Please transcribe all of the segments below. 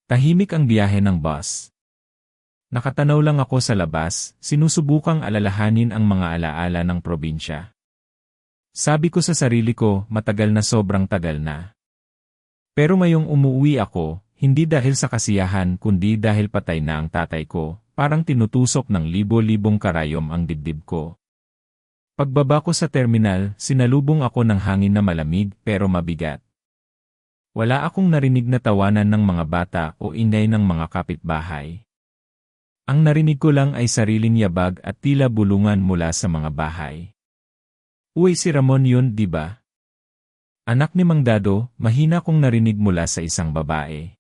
Tahimik ang biyahe ng bus. Nakatanaw lang ako sa labas, sinusubukang alalahanin ang mga alaala ng probinsya. Sabi ko sa sarili ko, matagal na sobrang tagal na. Pero ngayong umuwi ako, hindi dahil sa kasiyahan kundi dahil patay na ang tatay ko, parang tinutusok ng libo-libong karayom ang dibdib ko. Pagbaba ko sa terminal, sinalubong ako ng hangin na malamig pero mabigat. Wala akong narinig na tawanan ng mga bata o ingay ng mga kapitbahay. Ang narinig ko lang ay sariling yabag at tila bulungan mula sa mga bahay. Uy, si Ramon yun, di ba? Anak ni Mang Dado, mahina kong narinig mula sa isang babae.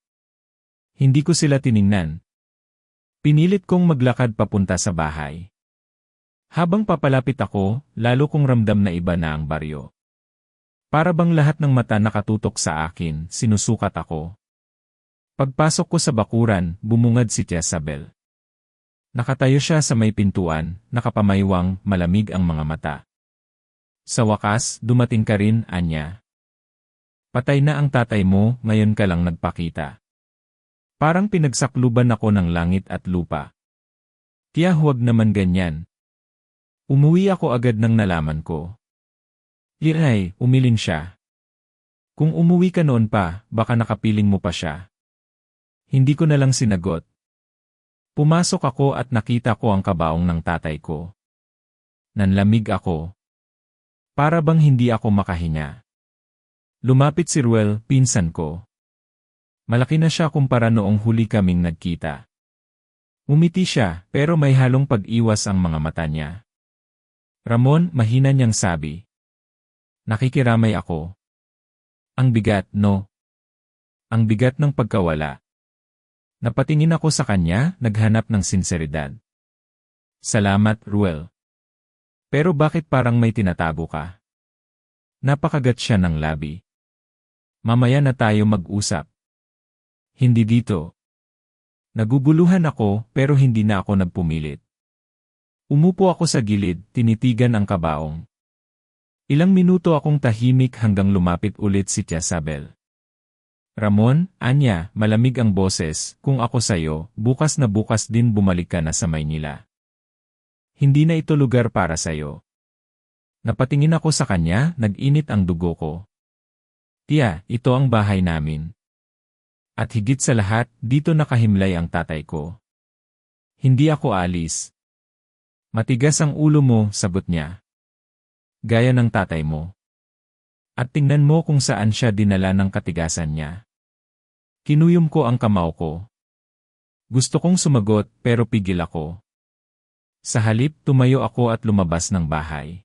Hindi ko sila tiningnan. Pinilit kong maglakad papunta sa bahay. Habang papalapit ako, lalo kong ramdam na iba na ang baryo. Para bang lahat ng mata nakatutok sa akin, sinusukat ako. Pagpasok ko sa bakuran, bumungad si Jezabel. Nakatayo siya sa may pintuan, nakapamaywang, malamig ang mga mata. Sa wakas, dumating ka rin, Anya. Patay na ang tatay mo, ngayon ka lang nagpakita. Parang pinagsakluban ako ng langit at lupa. Tiya, huwag naman ganyan. Umuwi ako agad nang nalaman ko. Iray, umilin siya. Kung umuwi ka noon pa, baka nakapiling mo pa siya. Hindi ko na lang sinagot. Pumasok ako at nakita ko ang kabaong ng tatay ko. Nanlamig ako. Para bang hindi ako makahinga. Lumapit si Ruel, pinsan ko. Malaki na siya kumpara noong huli kaming nagkita. Umiti siya, pero may halong pag-iwas ang mga mata niya. Ramon, mahina niyang sabi. Nakikiramay ako. Ang bigat, no? Ang bigat ng pagkawala. Napatingin ako sa kanya, naghanap ng sinseridad. Salamat, Ruel. Pero bakit parang may tinatago ka? Napakagat siya ng labi. Mamaya na tayo mag-usap. Hindi dito. Naguguluhan ako, pero hindi na ako nagpumilit. Umupo ako sa gilid, tinitigan ang kabaong. Ilang minuto akong tahimik hanggang lumapit ulit si Jezabel. Ramon, Anya, malamig ang boses, kung ako sayo, bukas na bukas din bumalik ka na sa Maynila. Hindi na ito lugar para sayo. Napatingin ako sa kanya, nag-init ang dugo ko. Tiya, ito ang bahay namin. At higit sa lahat, dito nakahimlay ang tatay ko. Hindi ako alis. Matigas ang ulo mo, sagot niya. Gaya ng tatay mo. At tingnan mo kung saan siya dinala ng katigasan niya. Kinuyom ko ang kamao ko. Gusto kong sumagot, pero pigil ako. Sa halip, tumayo ako at lumabas ng bahay.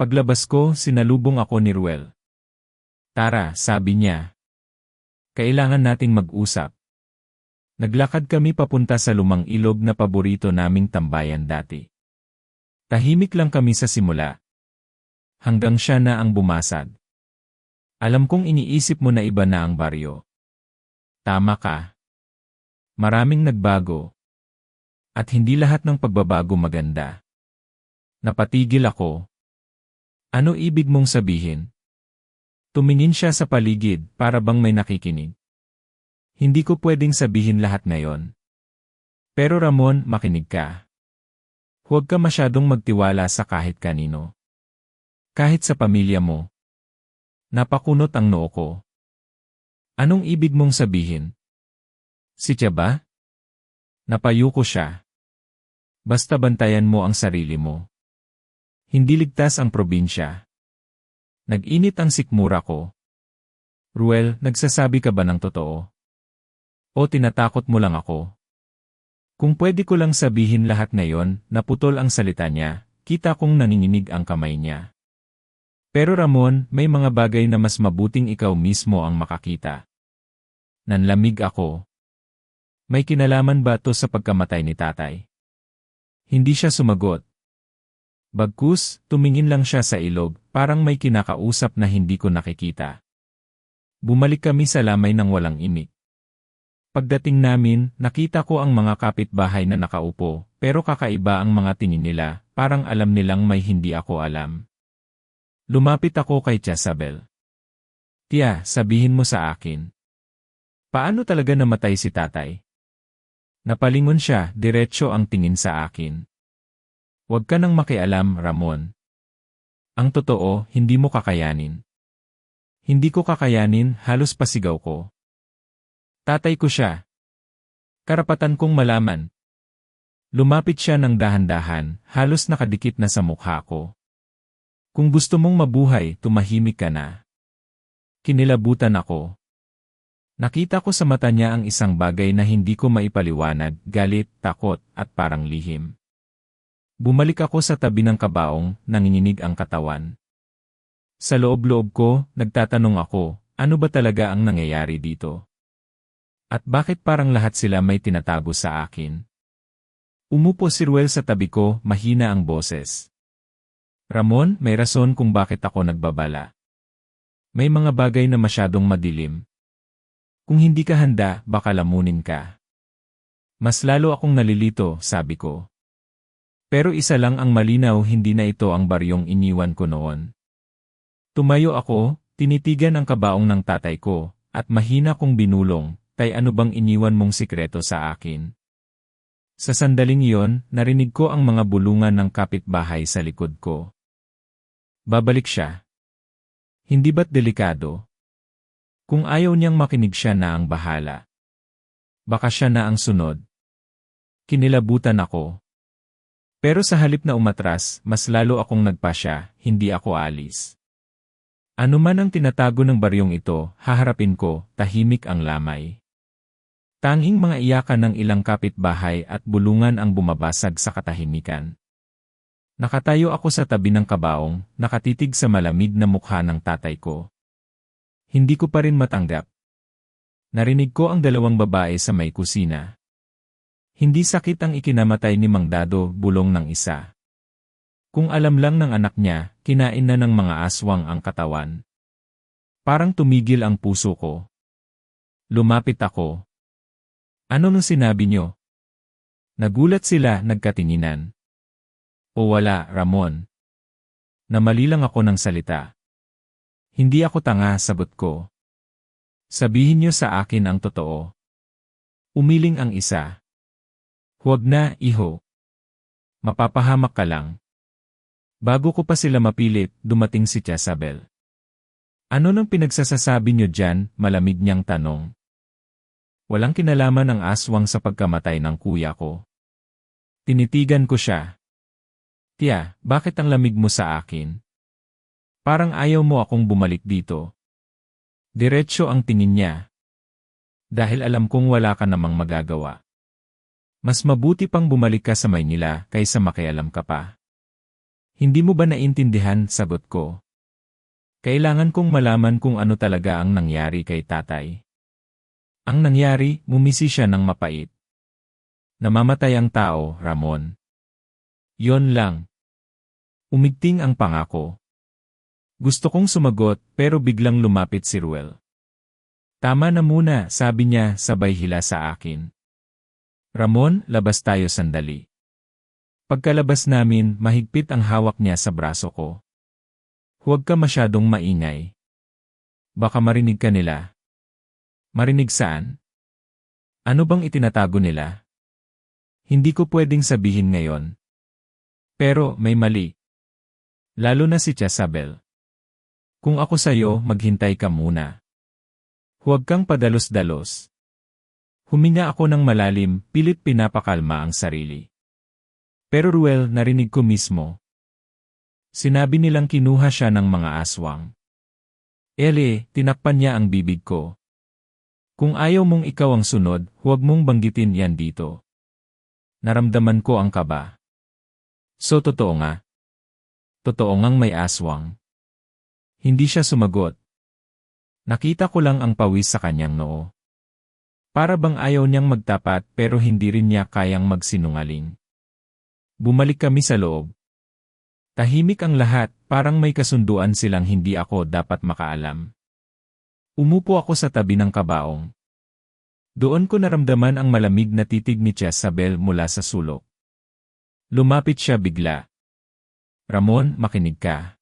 Paglabas ko, sinalubong ako ni Ruel. Tara, sabi niya. Kailangan nating mag-usap. Naglakad kami papunta sa lumang ilog na paborito naming tambayan dati. Tahimik lang kami sa simula. Hanggang siya na ang bumasad. Alam kong iniisip mo na iba na ang baryo. Tama ka. Maraming nagbago. At hindi lahat ng pagbabago maganda. Napatigil ako. Ano ibig mong sabihin? Tumingin siya sa paligid para bang may nakikinig. Hindi ko pwedeng sabihin lahat ngayon. Pero Ramon, makinig ka. Huwag ka masyadong magtiwala sa kahit kanino. Kahit sa pamilya mo. Napakunot ang noo ko. Anong ibig mong sabihin? Si Tia ba? Napayo ko siya. Basta bantayan mo ang sarili mo. Hindi ligtas ang probinsya. Nag-init ang sikmura ko. Ruel, nagsasabi ka ba ng totoo? O tinatakot mo lang ako? Kung pwede ko lang sabihin lahat ngayon, naputol ang salita niya, kita kong nanginginig ang kamay niya. Pero Ramon, may mga bagay na mas mabuting ikaw mismo ang makakita. Nanlamig ako. May kinalaman ba to sa pagkamatay ni tatay? Hindi siya sumagot. Bagkus, tumingin lang siya sa ilog, parang may kinakausap na hindi ko nakikita. Bumalik kami sa lamay ng walang imik. Pagdating namin, nakita ko ang mga kapitbahay na nakaupo, pero kakaiba ang mga tingin nila, parang alam nilang may hindi ako alam. Lumapit ako kay Jezabel. Tiya, sabihin mo sa akin. Paano talaga namatay si tatay? Napalingon siya, diretso ang tingin sa akin. Huwag ka nang makialam, Ramon. Ang totoo, hindi mo kakayanin. Hindi ko kakayanin, halos pasigaw ko. Tatay ko siya. Karapatan kong malaman. Lumapit siya ng dahan-dahan, halos nakadikit na sa mukha ko. Kung gusto mong mabuhay, tumahimik ka na. Kinilabutan ako. Nakita ko sa mata niya ang isang bagay na hindi ko maipaliwanag, galit, takot, at parang lihim. Bumalik ako sa tabi ng kabaong, nanginginig ang katawan. Sa loob-loob ko, nagtatanong ako, ano ba talaga ang nangyayari dito? At bakit parang lahat sila may tinatago sa akin? Umupo si Ruel sa tabi ko, mahina ang boses. Ramon, may rason kung bakit ako nagbabala. May mga bagay na masyadong madilim. Kung hindi ka handa, baka lamunin ka. Mas lalo akong nalilito, sabi ko. Pero isa lang ang malinaw, hindi na ito ang baryong iniwan ko noon. Tumayo ako, tinitigan ang kabaong ng tatay ko, at mahina kong binulong, tay ano bang iniwan mong sikreto sa akin? Sa sandaling iyon, narinig ko ang mga bulungan ng kapitbahay sa likod ko. Babalik siya. Hindi ba't delikado? Kung ayaw niyang makinig, siya na ang bahala. Baka siya na ang sunod. Kinilabutan ako. Pero sa halip na umatras, mas lalo akong nagpasya, hindi ako alis. Ano man ang tinatago ng baryong ito, haharapin ko, tahimik ang lamay. Tanging mga iyakan ng ilang kapitbahay at bulungan ang bumabasag sa katahimikan. Nakatayo ako sa tabi ng kabaong, nakatitig sa malamig na mukha ng tatay ko. Hindi ko pa rin matanggap. Narinig ko ang dalawang babae sa may kusina. Hindi sakit ang ikinamatay ni Mang Dado, bulong ng isa. Kung alam lang ng anak niya, kinain na ng mga aswang ang katawan. Parang tumigil ang puso ko. Lumapit ako. Ano nung sinabi niyo? Nagulat sila, nagkatinginan. O wala, Ramon. Namali lang ako ng salita. Hindi ako tanga, sagot ko. Sabihin niyo sa akin ang totoo. Umiling ang isa. Huwag na, iho. Mapapahamak ka lang. Bago ko pa sila mapilit, dumating si Jezabel. Ano nang pinagsasasabi niyo dyan, malamig niyang tanong. Walang kinalaman ang aswang sa pagkamatay ng kuya ko. Tinitigan ko siya. Tiya, bakit ang lamig mo sa akin? Parang ayaw mo akong bumalik dito. Diretso ang tingin niya. Dahil alam kong wala ka namang magagawa. Mas mabuti pang bumalik ka sa Maynila kaysa makialam ka pa. Hindi mo ba naintindihan, sagot ko. Kailangan kong malaman kung ano talaga ang nangyari kay tatay. Ang nangyari, mumisi siya ng mapait. Namamatay ang tao, Ramon. Yon lang. Umigting ang pangako. Gusto kong sumagot, pero biglang lumapit si Ruel. Tama na muna, sabi niya, sabay hila sa akin. Ramon, labas tayo sandali. Pagkalabas namin, mahigpit ang hawak niya sa braso ko. Huwag ka masyadong maingay. Baka marinig ka nila. Marinig saan? Ano bang itinatago nila? Hindi ko pwedeng sabihin ngayon. Pero may mali. Lalo na si Jezabel. Kung ako sa'yo, maghintay ka muna. Huwag kang padalos-dalos. Huminga ako ng malalim, pilit pinapakalma ang sarili. Pero Ruel, narinig ko mismo. Sinabi nilang kinuha siya ng mga aswang. Tinakpan niya ang bibig ko. Kung ayaw mong ikaw ang sunod, huwag mong banggitin yan dito. Naramdaman ko ang kaba. So totoo nga. Totoo ngang may aswang. Hindi siya sumagot. Nakita ko lang ang pawis sa kanyang noo. Para bang ayaw niyang magtapat pero hindi rin niya kayang magsinungaling. Bumalik kami sa loob. Tahimik ang lahat, parang may kasunduan silang hindi ako dapat makaalam. Umupo ako sa tabi ng kabaong. Doon ko naramdaman ang malamig na titig ni Jezabel mula sa sulok. Lumapit siya bigla. Ramon, makinig ka.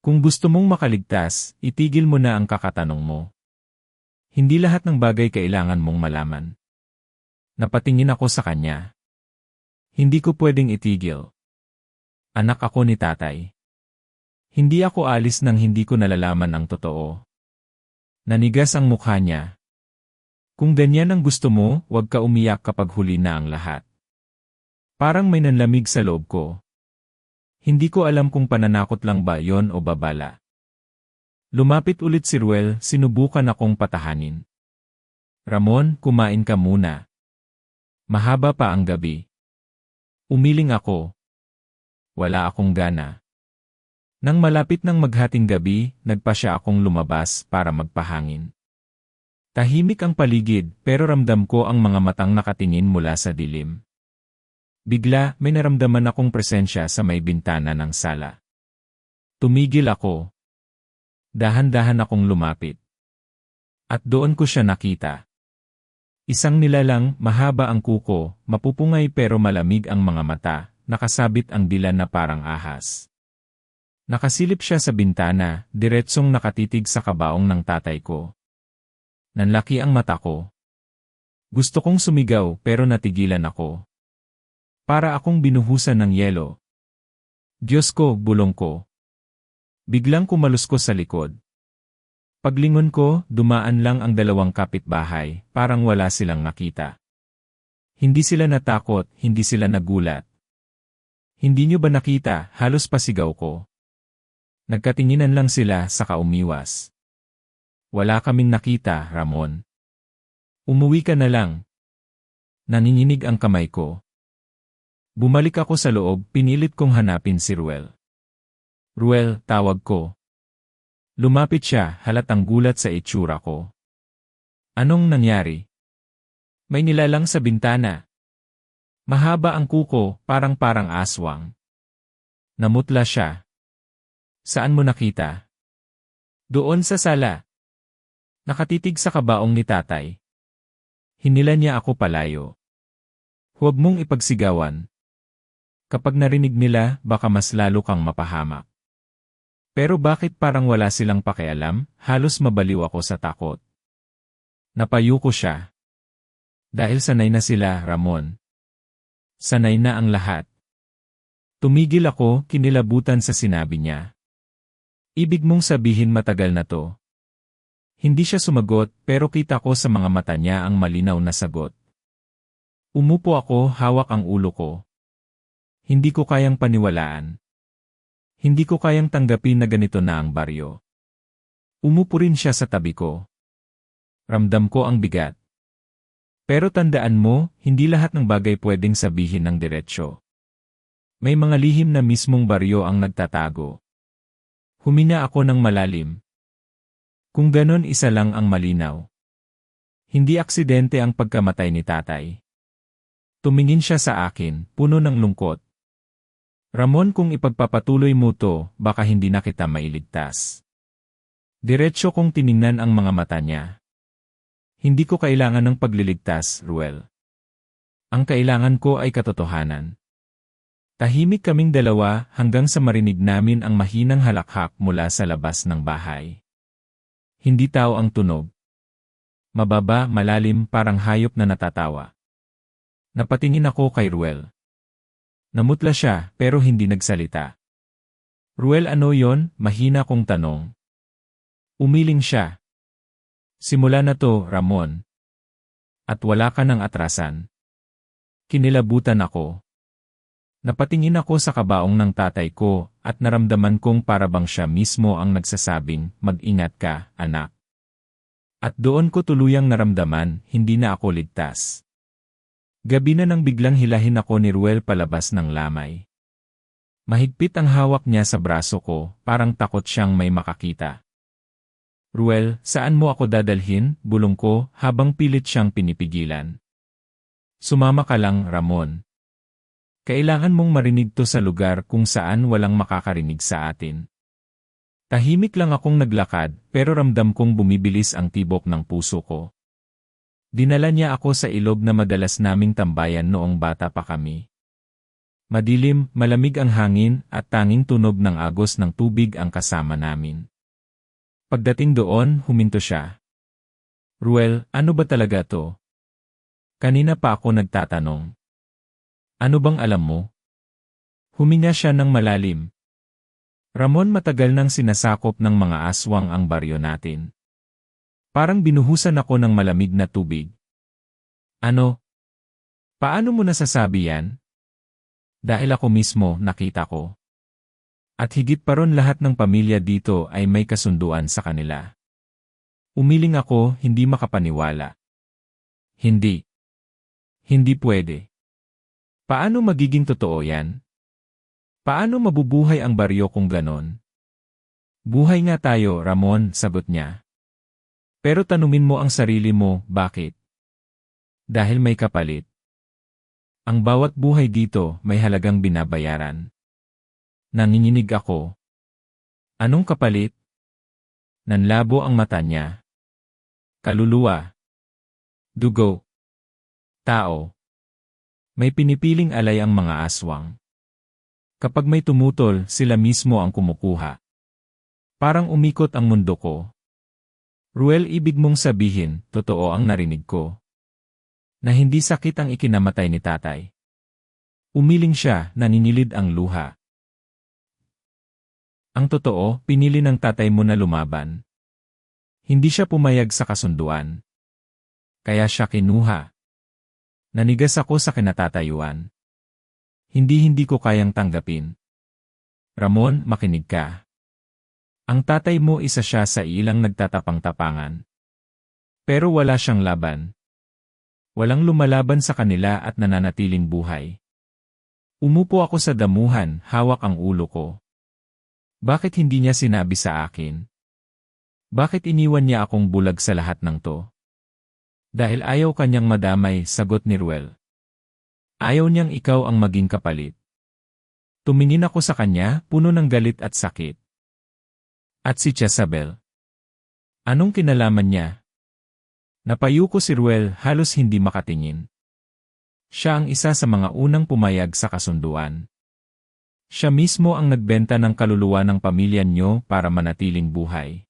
Kung gusto mong makaligtas, itigil mo na ang kakatanong mo. Hindi lahat ng bagay kailangan mong malaman. Napatingin ako sa kanya. Hindi ko pwedeng itigil. Anak ako ni tatay. Hindi ako alis nang hindi ko nalalaman ang totoo. Nanigas ang mukha niya. Kung ganyan ang gusto mo, huwag ka umiyak kapag huli na ang lahat. Parang may nanlamig sa loob ko. Hindi ko alam kung pananakot lang ba yon o babala. Lumapit ulit si Ruel, sinubukan akong patahanin. Ramon, kumain ka muna. Mahaba pa ang gabi. Umiling ako. Wala akong gana. Nang malapit ng maghating gabi, nagpa siya akong lumabas para magpahangin. Tahimik ang paligid pero ramdam ko ang mga matang nakatingin mula sa dilim. Bigla, may naramdaman akong presensya sa may bintana ng sala. Tumigil ako. Dahan-dahan akong lumapit. At doon ko siya nakita. Isang nilalang, mahaba ang kuko, mapupungay pero malamig ang mga mata, nakasabit ang dila na parang ahas. Nakasilip siya sa bintana, diretsong nakatitig sa kabaong ng tatay ko. Nanlaki ang mata ko. Gusto kong sumigaw pero natigilan ako. Para akong binuhusan ng yelo. Diyos ko, bulong ko. Biglang kumaluskos sa likod. Paglingon ko, dumaan lang ang dalawang kapitbahay, parang wala silang nakita. Hindi sila natakot, hindi sila nagulat. Hindi niyo ba nakita, halos pasigaw ko. Nagkatinginan lang sila saka umiwas. Wala kaming nakita, Ramon. Umuwi ka na lang. Nanginginig ang kamay ko. Bumalik ako sa loob, pinilit kong hanapin si Ruel. Ruel, tawag ko. Lumapit siya, halatang gulat sa itsura ko. Anong nangyari? May nilalang sa bintana. Mahaba ang kuko, parang aswang. Namutla siya. Saan mo nakita? Doon sa sala. Nakatitig sa kabaong ni tatay. Hinila niya ako palayo. Huwag mong ipagsigawan. Kapag narinig nila, baka mas lalo kang mapahamak. Pero bakit parang wala silang pakialam, halos mabaliw ako sa takot. Napayo ko siya. Dahil sanay na sila, Ramon. Sanay na ang lahat. Tumigil ako, kinilabutan sa sinabi niya. Ibig mong sabihin matagal na to. Hindi siya sumagot, pero kita ko sa mga mata niya ang malinaw na sagot. Umupo ako, hawak ang ulo ko. Hindi ko kayang paniwalaan. Hindi ko kayang tanggapin na ganito na ang baryo. Umupo rin siya sa tabi ko. Ramdam ko ang bigat. Pero tandaan mo, hindi lahat ng bagay pwedeng sabihin ng diretsyo. May mga lihim na mismong baryo ang nagtatago. Humina ako ng malalim. Kung ganon isa lang ang malinaw. Hindi aksidente ang pagkamatay ni tatay. Tumingin siya sa akin, puno ng lungkot. Ramon, kung ipagpapatuloy mo to, baka hindi na kita mailigtas. Diretso kong tiningnan ang mga mata niya. Hindi ko kailangan ng pagliligtas, Ruel. Ang kailangan ko ay katotohanan. Tahimik kaming dalawa hanggang sa marinig namin ang mahinang halakhak mula sa labas ng bahay. Hindi tao ang tunog. Mababa, malalim, parang hayop na natatawa. Napatingin ako kay Ruel. Namutla siya, pero hindi nagsalita. Ruel, ano yon? Mahina kong tanong. Umiling siya. Simula na to, Ramon. At wala ka ng atrasan. Kinilabutan ako. Napatingin ako sa kabaong ng tatay ko, at naramdaman kong parabang siya mismo ang nagsasabing, mag-ingat ka, anak. At doon ko tuluyang naramdaman, hindi na ako ligtas. Gabi na nang biglang hilahin ako ni Ruel palabas ng lamay. Mahigpit ang hawak niya sa braso ko, parang takot siyang may makakita. Ruel, saan mo ako dadalhin? Bulong ko, habang pilit siyang pinipigilan. Sumama ka lang, Ramon. Kailangan mong marinig to sa lugar kung saan walang makakarinig sa atin. Tahimik lang akong naglakad, pero ramdam kong bumibilis ang tibok ng puso ko. Dinala niya ako sa ilog na madalas naming tambayan noong bata pa kami. Madilim, malamig ang hangin, at tanging tunog ng agos ng tubig ang kasama namin. Pagdating doon, huminto siya. Ruel, ano ba talaga to? Kanina pa ako nagtatanong. Ano bang alam mo? Huminga siya ng malalim. Ramon, matagal nang sinasakop ng mga aswang ang baryo natin. Parang binuhusan ako ng malamig na tubig. Ano? Paano mo nasasabi yan? Dahil ako mismo nakita ko. At higit pa ron, lahat ng pamilya dito ay may kasunduan sa kanila. Umiling ako, hindi makapaniwala. Hindi. Hindi pwede. Paano magiging totoo yan? Paano mabubuhay ang baryo kung ganon? Buhay nga tayo, Ramon, sagot niya. Pero tanumin mo ang sarili mo, bakit? Dahil may kapalit. Ang bawat buhay dito may halagang binabayaran. Nanginginig ako. Anong kapalit? Nanlabo ang mata niya. Kaluluwa. Dugo. Tao. May pinipiling alay ang mga aswang. Kapag may tumutol, sila mismo ang kumukuha. Parang umikot ang mundo ko. Ruel, ibig mong sabihin, totoo ang narinig ko. Na hindi sakit ang ikinamatay ni tatay. Umiling siya, naninilid ang luha. Ang totoo, pinili ng tatay mo na lumaban. Hindi siya pumayag sa kasunduan. Kaya siya kinuha. Nanigas ako sa kinatatayuan. Hindi ko kayang tanggapin. Ramon, makinig ka. Ang tatay mo, isa siya sa ilang nagtatapang-tapangan. Pero wala siyang laban. Walang lumalaban sa kanila at nananatiling buhay. Umupo ako sa damuhan, hawak ang ulo ko. Bakit hindi niya sinabi sa akin? Bakit iniwan niya akong bulag sa lahat ng to? Dahil ayaw kanyang madamay, sagot ni Ruel. Ayaw niyang ikaw ang maging kapalit. Tumingin ako sa kanya, puno ng galit at sakit. At si Jezabel? Anong kinalaman niya? Napayuko si Ruel, halos hindi makatingin. Siya ang isa sa mga unang pumayag sa kasunduan. Siya mismo ang nagbenta ng kaluluwa ng pamilya niyo para manatiling buhay.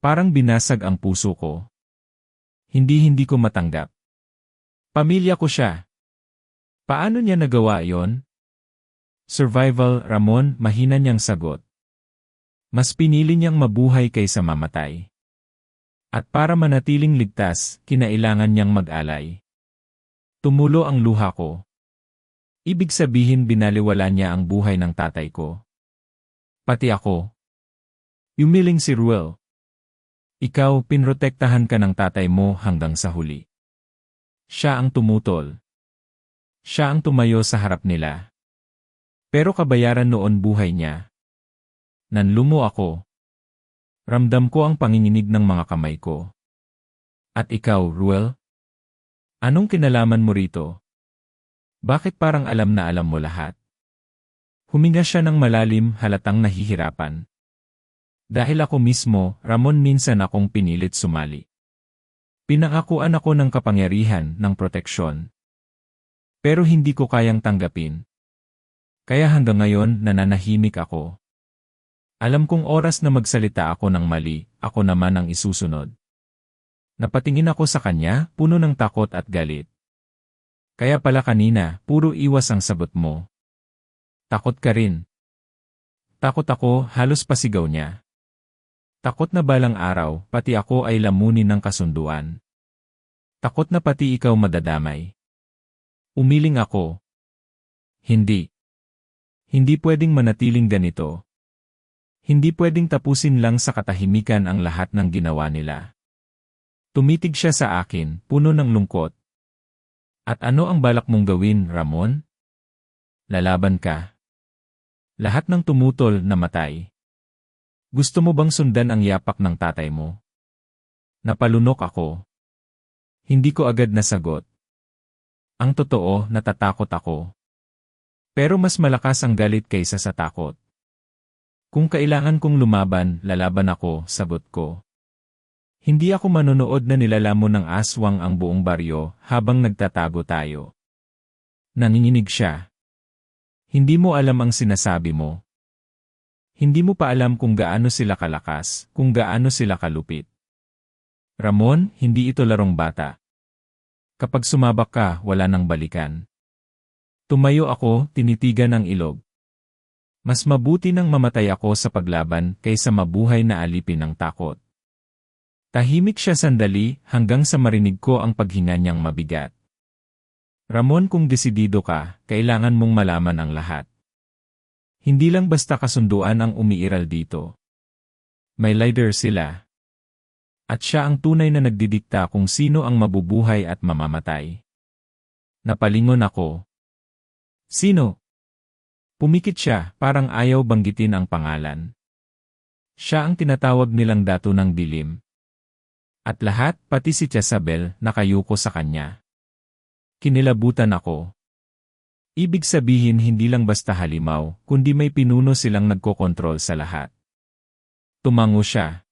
Parang binasag ang puso ko. Hindi ko matanggap. Pamilya ko siya. Paano niya nagawa yon? Survival, Ramon, mahina niyang sagot. Mas pinili niyang mabuhay kaysa mamatay. At para manatiling ligtas, kinailangan niyang mag-alay. Tumulo ang luha ko. Ibig sabihin binaliwala niya ang buhay ng tatay ko. Pati ako. Umiling si Ruel. Ikaw, pinrotektahan ka ng tatay mo hanggang sa huli. Siya ang tumutol. Siya ang tumayo sa harap nila. Pero kabayaran noon buhay niya. Nanlumo ako. Ramdam ko ang panginginig ng mga kamay ko. At ikaw, Ruel? Anong kinalaman mo rito? Bakit parang alam na alam mo lahat? Huminga siya ng malalim, halatang nahihirapan. Dahil ako mismo, Ramon, minsan akong pinilit sumali. Pinangakuan ako ng kapangyarihan, ng proteksyon. Pero hindi ko kayang tanggapin. Kaya hanggang ngayon, nananahimik ako. Alam kong oras na magsalita ako ng mali, ako naman ang isusunod. Napatingin ako sa kanya, puno ng takot at galit. Kaya pala kanina, puro iwas ang sagot mo. Takot ka rin. Takot ako, halos pasigaw niya. Takot na balang araw, pati ako ay lamunin ng kasunduan. Takot na pati ikaw madadamay. Umiling ako. Hindi. Hindi pwedeng manatiling ganito. Hindi pwedeng tapusin lang sa katahimikan ang lahat ng ginawa nila. Tumitig siya sa akin, puno ng lungkot. At ano ang balak mong gawin, Ramon? Lalaban ka. Lahat ng tumutol namatay. Gusto mo bang sundan ang yapak ng tatay mo? Napalunok ako. Hindi ko agad nasagot. Ang totoo, natatakot ako. Pero mas malakas ang galit kaysa sa takot. Kung kailangan kong lumaban, lalaban ako, sagot ko. Hindi ako manonood na nilalamon ng aswang ang buong baryo habang nagtatago tayo. Nanginginig siya. Hindi mo alam ang sinasabi mo. Hindi mo pa alam kung gaano sila kalakas, kung gaano sila kalupit. Ramon, hindi ito larong bata. Kapag sumabak ka, wala nang balikan. Tumayo ako, tinitigan ang ilog. Mas mabuti nang mamatay ako sa paglaban kaysa mabuhay na alipin ng takot. Tahimik siya sandali hanggang sa marinig ko ang paghinga niyang mabigat. Ramon, kung desidido ka, kailangan mong malaman ang lahat. Hindi lang basta kasunduan ang umiiral dito. May leader sila. At siya ang tunay na nagdidikta kung sino ang mabubuhay at mamamatay. Napalingon ako. Sino? Pumikit siya, parang ayaw banggitin ang pangalan. Siya ang tinatawag nilang dato ng dilim. At lahat, pati si Jezabel, nakayuko sa kanya. Kinilabutan ako. Ibig sabihin hindi lang basta halimaw, kundi may pinuno silang nagkokontrol sa lahat. Tumango siya.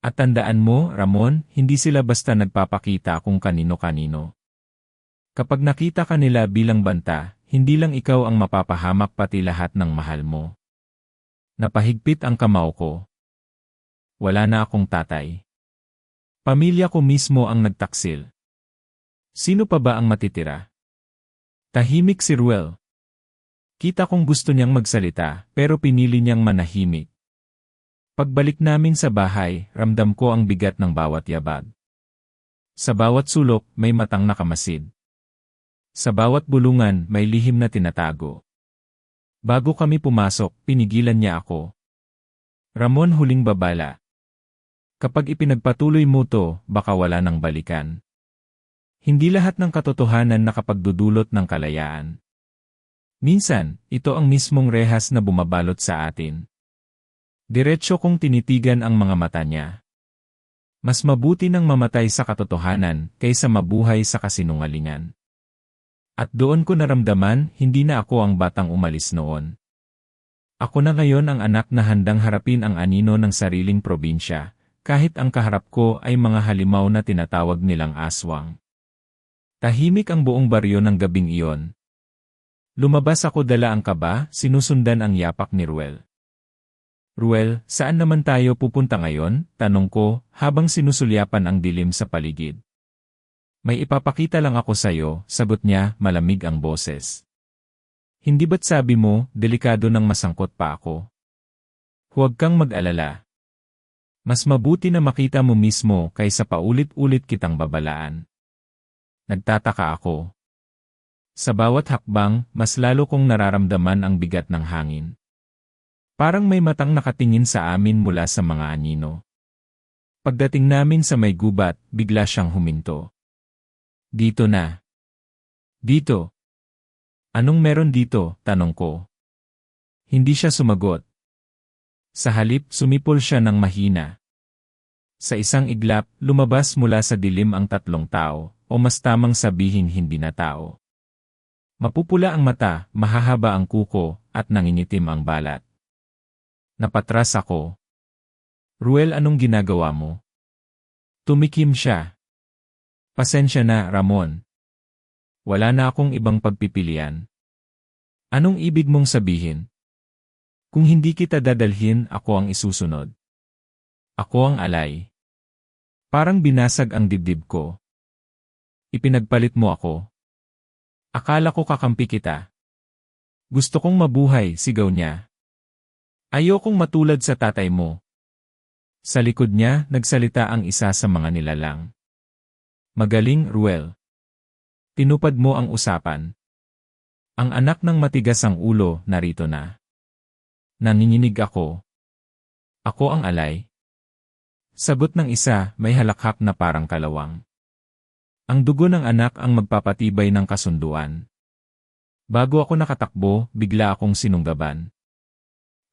At tandaan mo, Ramon, hindi sila basta nagpapakita kung kanino-kanino. Kapag nakita ka nila bilang banta, hindi lang ikaw ang mapapahamak pati lahat ng mahal mo. Napahigpit ang kamao ko. Wala na akong tatay. Pamilya ko mismo ang nagtaksil. Sino pa ba ang matitira? Tahimik si Ruel. Kita kong gusto niyang magsalita, pero pinili niyang manahimik. Pagbalik namin sa bahay, ramdam ko ang bigat ng bawat yabag. Sa bawat sulok, may matang nakamasid. Sa bawat bulungan, may lihim na tinatago. Bago kami pumasok, pinigilan niya ako. Ramon, huling babala. Kapag ipinagpatuloy mo to, baka wala nang balikan. Hindi lahat ng katotohanan nakapagdudulot ng kalayaan. Minsan, ito ang mismong rehas na bumabalot sa atin. Diretso kong tinitigan ang mga mata niya. Mas mabuti nang mamatay sa katotohanan kaysa mabuhay sa kasinungalingan. At doon ko naramdaman, hindi na ako ang batang umalis noon. Ako na ngayon ang anak na handang harapin ang anino ng sariling probinsya, kahit ang kaharap ko ay mga halimaw na tinatawag nilang aswang. Tahimik ang buong baryo ng gabing iyon. Lumabas ako, dala ang kaba, sinusundan ang yapak ni Ruel. Ruel, saan naman tayo pupunta ngayon? Tanong ko, habang sinusulyapan ang dilim sa paligid. May ipapakita lang ako sa'yo, sagot niya, malamig ang boses. Hindi ba't sabi mo, delikado nang masangkot pa ako? Huwag kang mag-alala. Mas mabuti na makita mo mismo kaysa paulit-ulit kitang babalaan. Nagtataka ako. Sa bawat hakbang, mas lalo kong nararamdaman ang bigat ng hangin. Parang may matang nakatingin sa amin mula sa mga anino. Pagdating namin sa may gubat, bigla siyang huminto. Dito na. Dito. Anong meron dito? Tanong ko. Hindi siya sumagot. Sa halip, sumipol siya ng mahina. Sa isang iglap, lumabas mula sa dilim ang tatlong tao, o mas tamang sabihin hindi na tao. Mapupula ang mata, mahahaba ang kuko, at nangingitim ang balat. Napatras ako. Ruel, anong ginagawa mo? Tumikim siya. Pasensya na, Ramon. Wala na akong ibang pagpipilian. Anong ibig mong sabihin? Kung hindi kita dadalhin, ako ang isusunod. Ako ang alay. Parang binasag ang dibdib ko. Ipinagpalit mo ako. Akala ko kakampi kita. Gusto kong mabuhay, sigaw niya. Ayokong matulad sa tatay mo. Sa likod niya, nagsalita ang isa sa mga nilalang. Magaling, Ruel. Tinupad mo ang usapan. Ang anak ng matigas ang ulo, narito na. Nanginginig ako. Ako ang alay. Sagot ng isa, may halakhak na parang kalawang. Ang dugo ng anak ang magpapatibay ng kasunduan. Bago ako nakatakbo, bigla akong sinunggaban.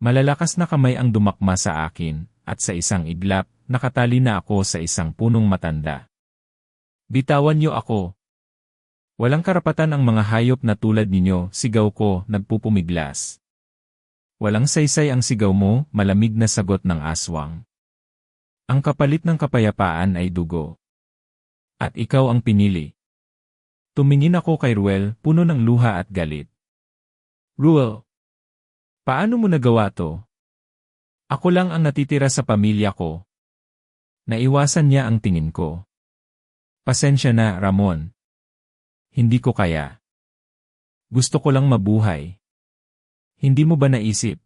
Malalakas na kamay ang dumakma sa akin, at sa isang iglap, nakatali na ako sa isang punong matanda. Bitawan niyo ako. Walang karapatan ang mga hayop na tulad ninyo, sigaw ko, nagpupumiglas. Walang saysay ang sigaw mo, malamig na sagot ng aswang. Ang kapalit ng kapayapaan ay dugo. At ikaw ang pinili. Tumingin ako kay Ruel, puno ng luha at galit. Ruel, paano mo nagawa to? Ako lang ang natitira sa pamilya ko. Naiwasan niya ang tingin ko. Pasensya na, Ramon. Hindi ko kaya. Gusto ko lang mabuhay. Hindi mo ba naisip?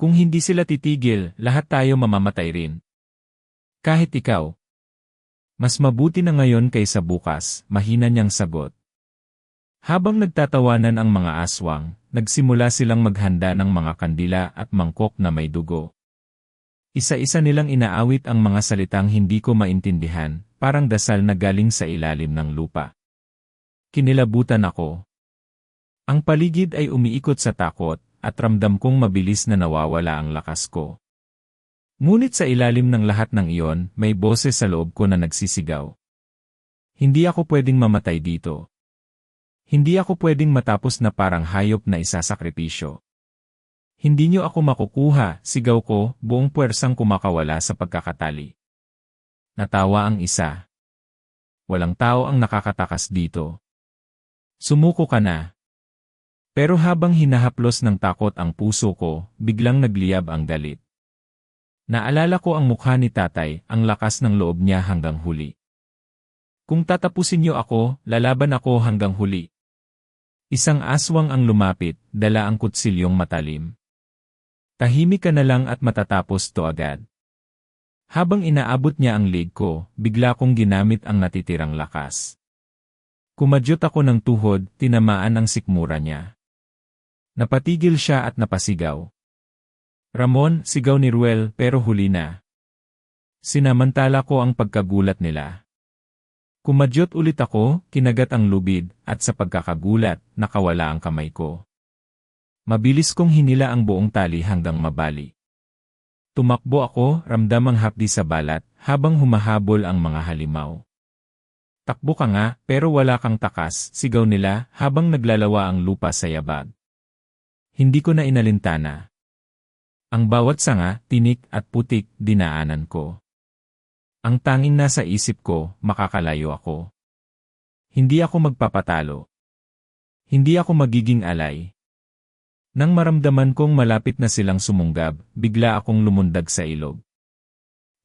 Kung hindi sila titigil, lahat tayo mamamatay rin. Kahit ikaw. Mas mabuti na ngayon kaysa bukas, mahina niyang sagot. Habang nagtatawanan ang mga aswang, nagsimula silang maghanda ng mga kandila at mangkok na may dugo. Isa-isa nilang inaawit ang mga salitang hindi ko maintindihan, parang dasal na galing sa ilalim ng lupa. Kinilabutan ako. Ang paligid ay umiikot sa takot, at ramdam kong mabilis na nawawala ang lakas ko. Ngunit sa ilalim ng lahat ng iyon, may boses sa loob ko na nagsisigaw. Hindi ako pwedeng mamatay dito. Hindi ako pwedeng matapos na parang hayop na isasakripisyo. Hindi niyo ako makukuha, sigaw ko, buong puwersang kumakawala sa pagkakatali. Natawa ang isa. Walang tao ang nakakatakas dito. Sumuko ka na. Pero habang hinahaplos ng takot ang puso ko, biglang nagliyab ang galit. Naalala ko ang mukha ni tatay, ang lakas ng loob niya hanggang huli. Kung tatapusin niyo ako, lalaban ako hanggang huli. Isang aswang ang lumapit, dala ang kutsilyong matalim. Tahimik ka na lang at matatapos to agad. Habang inaabot niya ang leg ko, bigla kong ginamit ang natitirang lakas. Kumadyot ako ng tuhod, tinamaan ang sikmura niya. Napatigil siya at napasigaw. Ramon, sigaw ni Ruel, pero huli na. Sinamantala ko ang pagkagulat nila. Kumadyot ulit ako, kinagat ang lubid, at sa pagkakagulat, nakawala ang kamay ko. Mabilis kong hinila ang buong tali hanggang mabali. Tumakbo ako, ramdam ang hapdi sa balat, habang humahabol ang mga halimaw. Takbo ka nga, pero wala kang takas, sigaw nila, habang naglalawa ang lupa sa yabag. Hindi ko na inalintana. Ang bawat sanga, tinik at putik, dinaanan ko. Ang tanging nasa isip ko, makakalayo ako. Hindi ako magpapatalo. Hindi ako magiging alay. Nang maramdaman kong malapit na silang sumunggab, bigla akong lumundag sa ilog.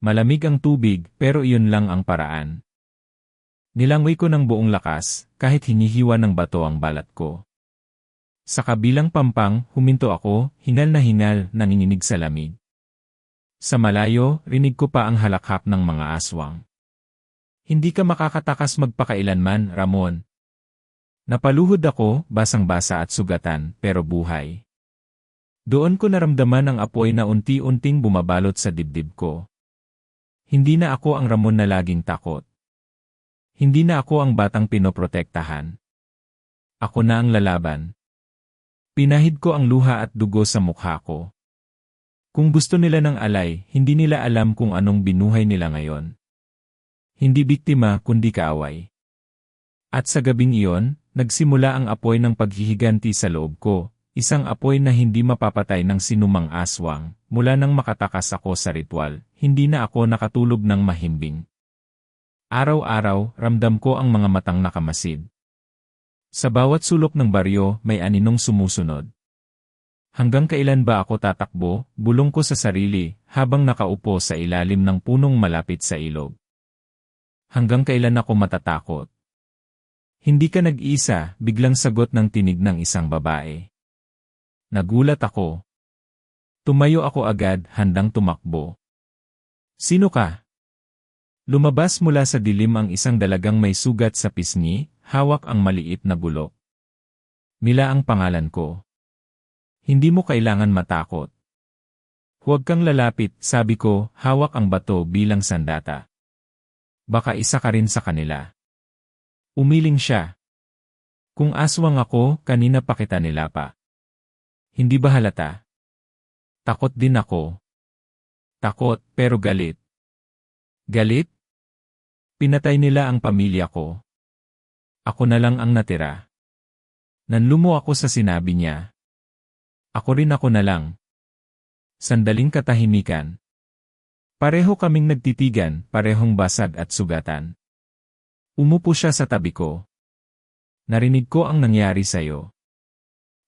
Malamig ang tubig, pero iyon lang ang paraan. Nilangoy ko ng buong lakas, kahit hinihiwa ng bato ang balat ko. Sa kabilang pampang, huminto ako, hingal na hingal, nanginginig sa lamig. Sa malayo, rinig ko pa ang halakhak ng mga aswang. Hindi ka makakatakas magpakailanman, Ramon. Napaluhod ako, basang-basa at sugatan, pero buhay. Doon ko naramdaman ang apoy na unti-unting bumabalot sa dibdib ko. Hindi na ako ang Ramon na laging takot. Hindi na ako ang batang pinoprotektahan. Ako na ang lalaban. Pinahid ko ang luha at dugo sa mukha ko. Kung gusto nila ng alay, hindi nila alam kung anong binuhay nila ngayon. Hindi biktima kundi kaaway. At sa gabing iyon, nagsimula ang apoy ng paghihiganti sa loob ko, isang apoy na hindi mapapatay ng sinumang aswang. Mula nang makatakas ako sa ritual, hindi na ako nakatulog ng mahimbing. Araw-araw, ramdam ko ang mga matang nakamasid. Sa bawat sulok ng baryo, may aninong sumusunod. Hanggang kailan ba ako tatakbo, bulong ko sa sarili, habang nakaupo sa ilalim ng punong malapit sa ilog. Hanggang kailan ako matatakot? Hindi ka nag-isa, biglang sagot ng tinig ng isang babae. Nagulat ako. Tumayo ako agad, handang tumakbo. Sino ka? Lumabas mula sa dilim ang isang dalagang may sugat sa pisngi, hawak ang maliit na bulok. Mila ang pangalan ko. Hindi mo kailangan matakot. Huwag kang lalapit, sabi ko, hawak ang bato bilang sandata. Baka isa ka rin sa kanila. Umiling siya. Kung aswang ako, kanina pa kita nilapa. Hindi ba halata? Takot din ako. Takot, pero galit. Galit? Pinatay nila ang pamilya ko. Ako na lang ang natira. Nanlumo ako sa sinabi niya. Ako rin ako na lang. Sandaling katahimikan. Pareho kaming nagtitigan, parehong basag at sugatan. Umupo siya sa tabi ko. Narinig ko ang nangyari sa'yo.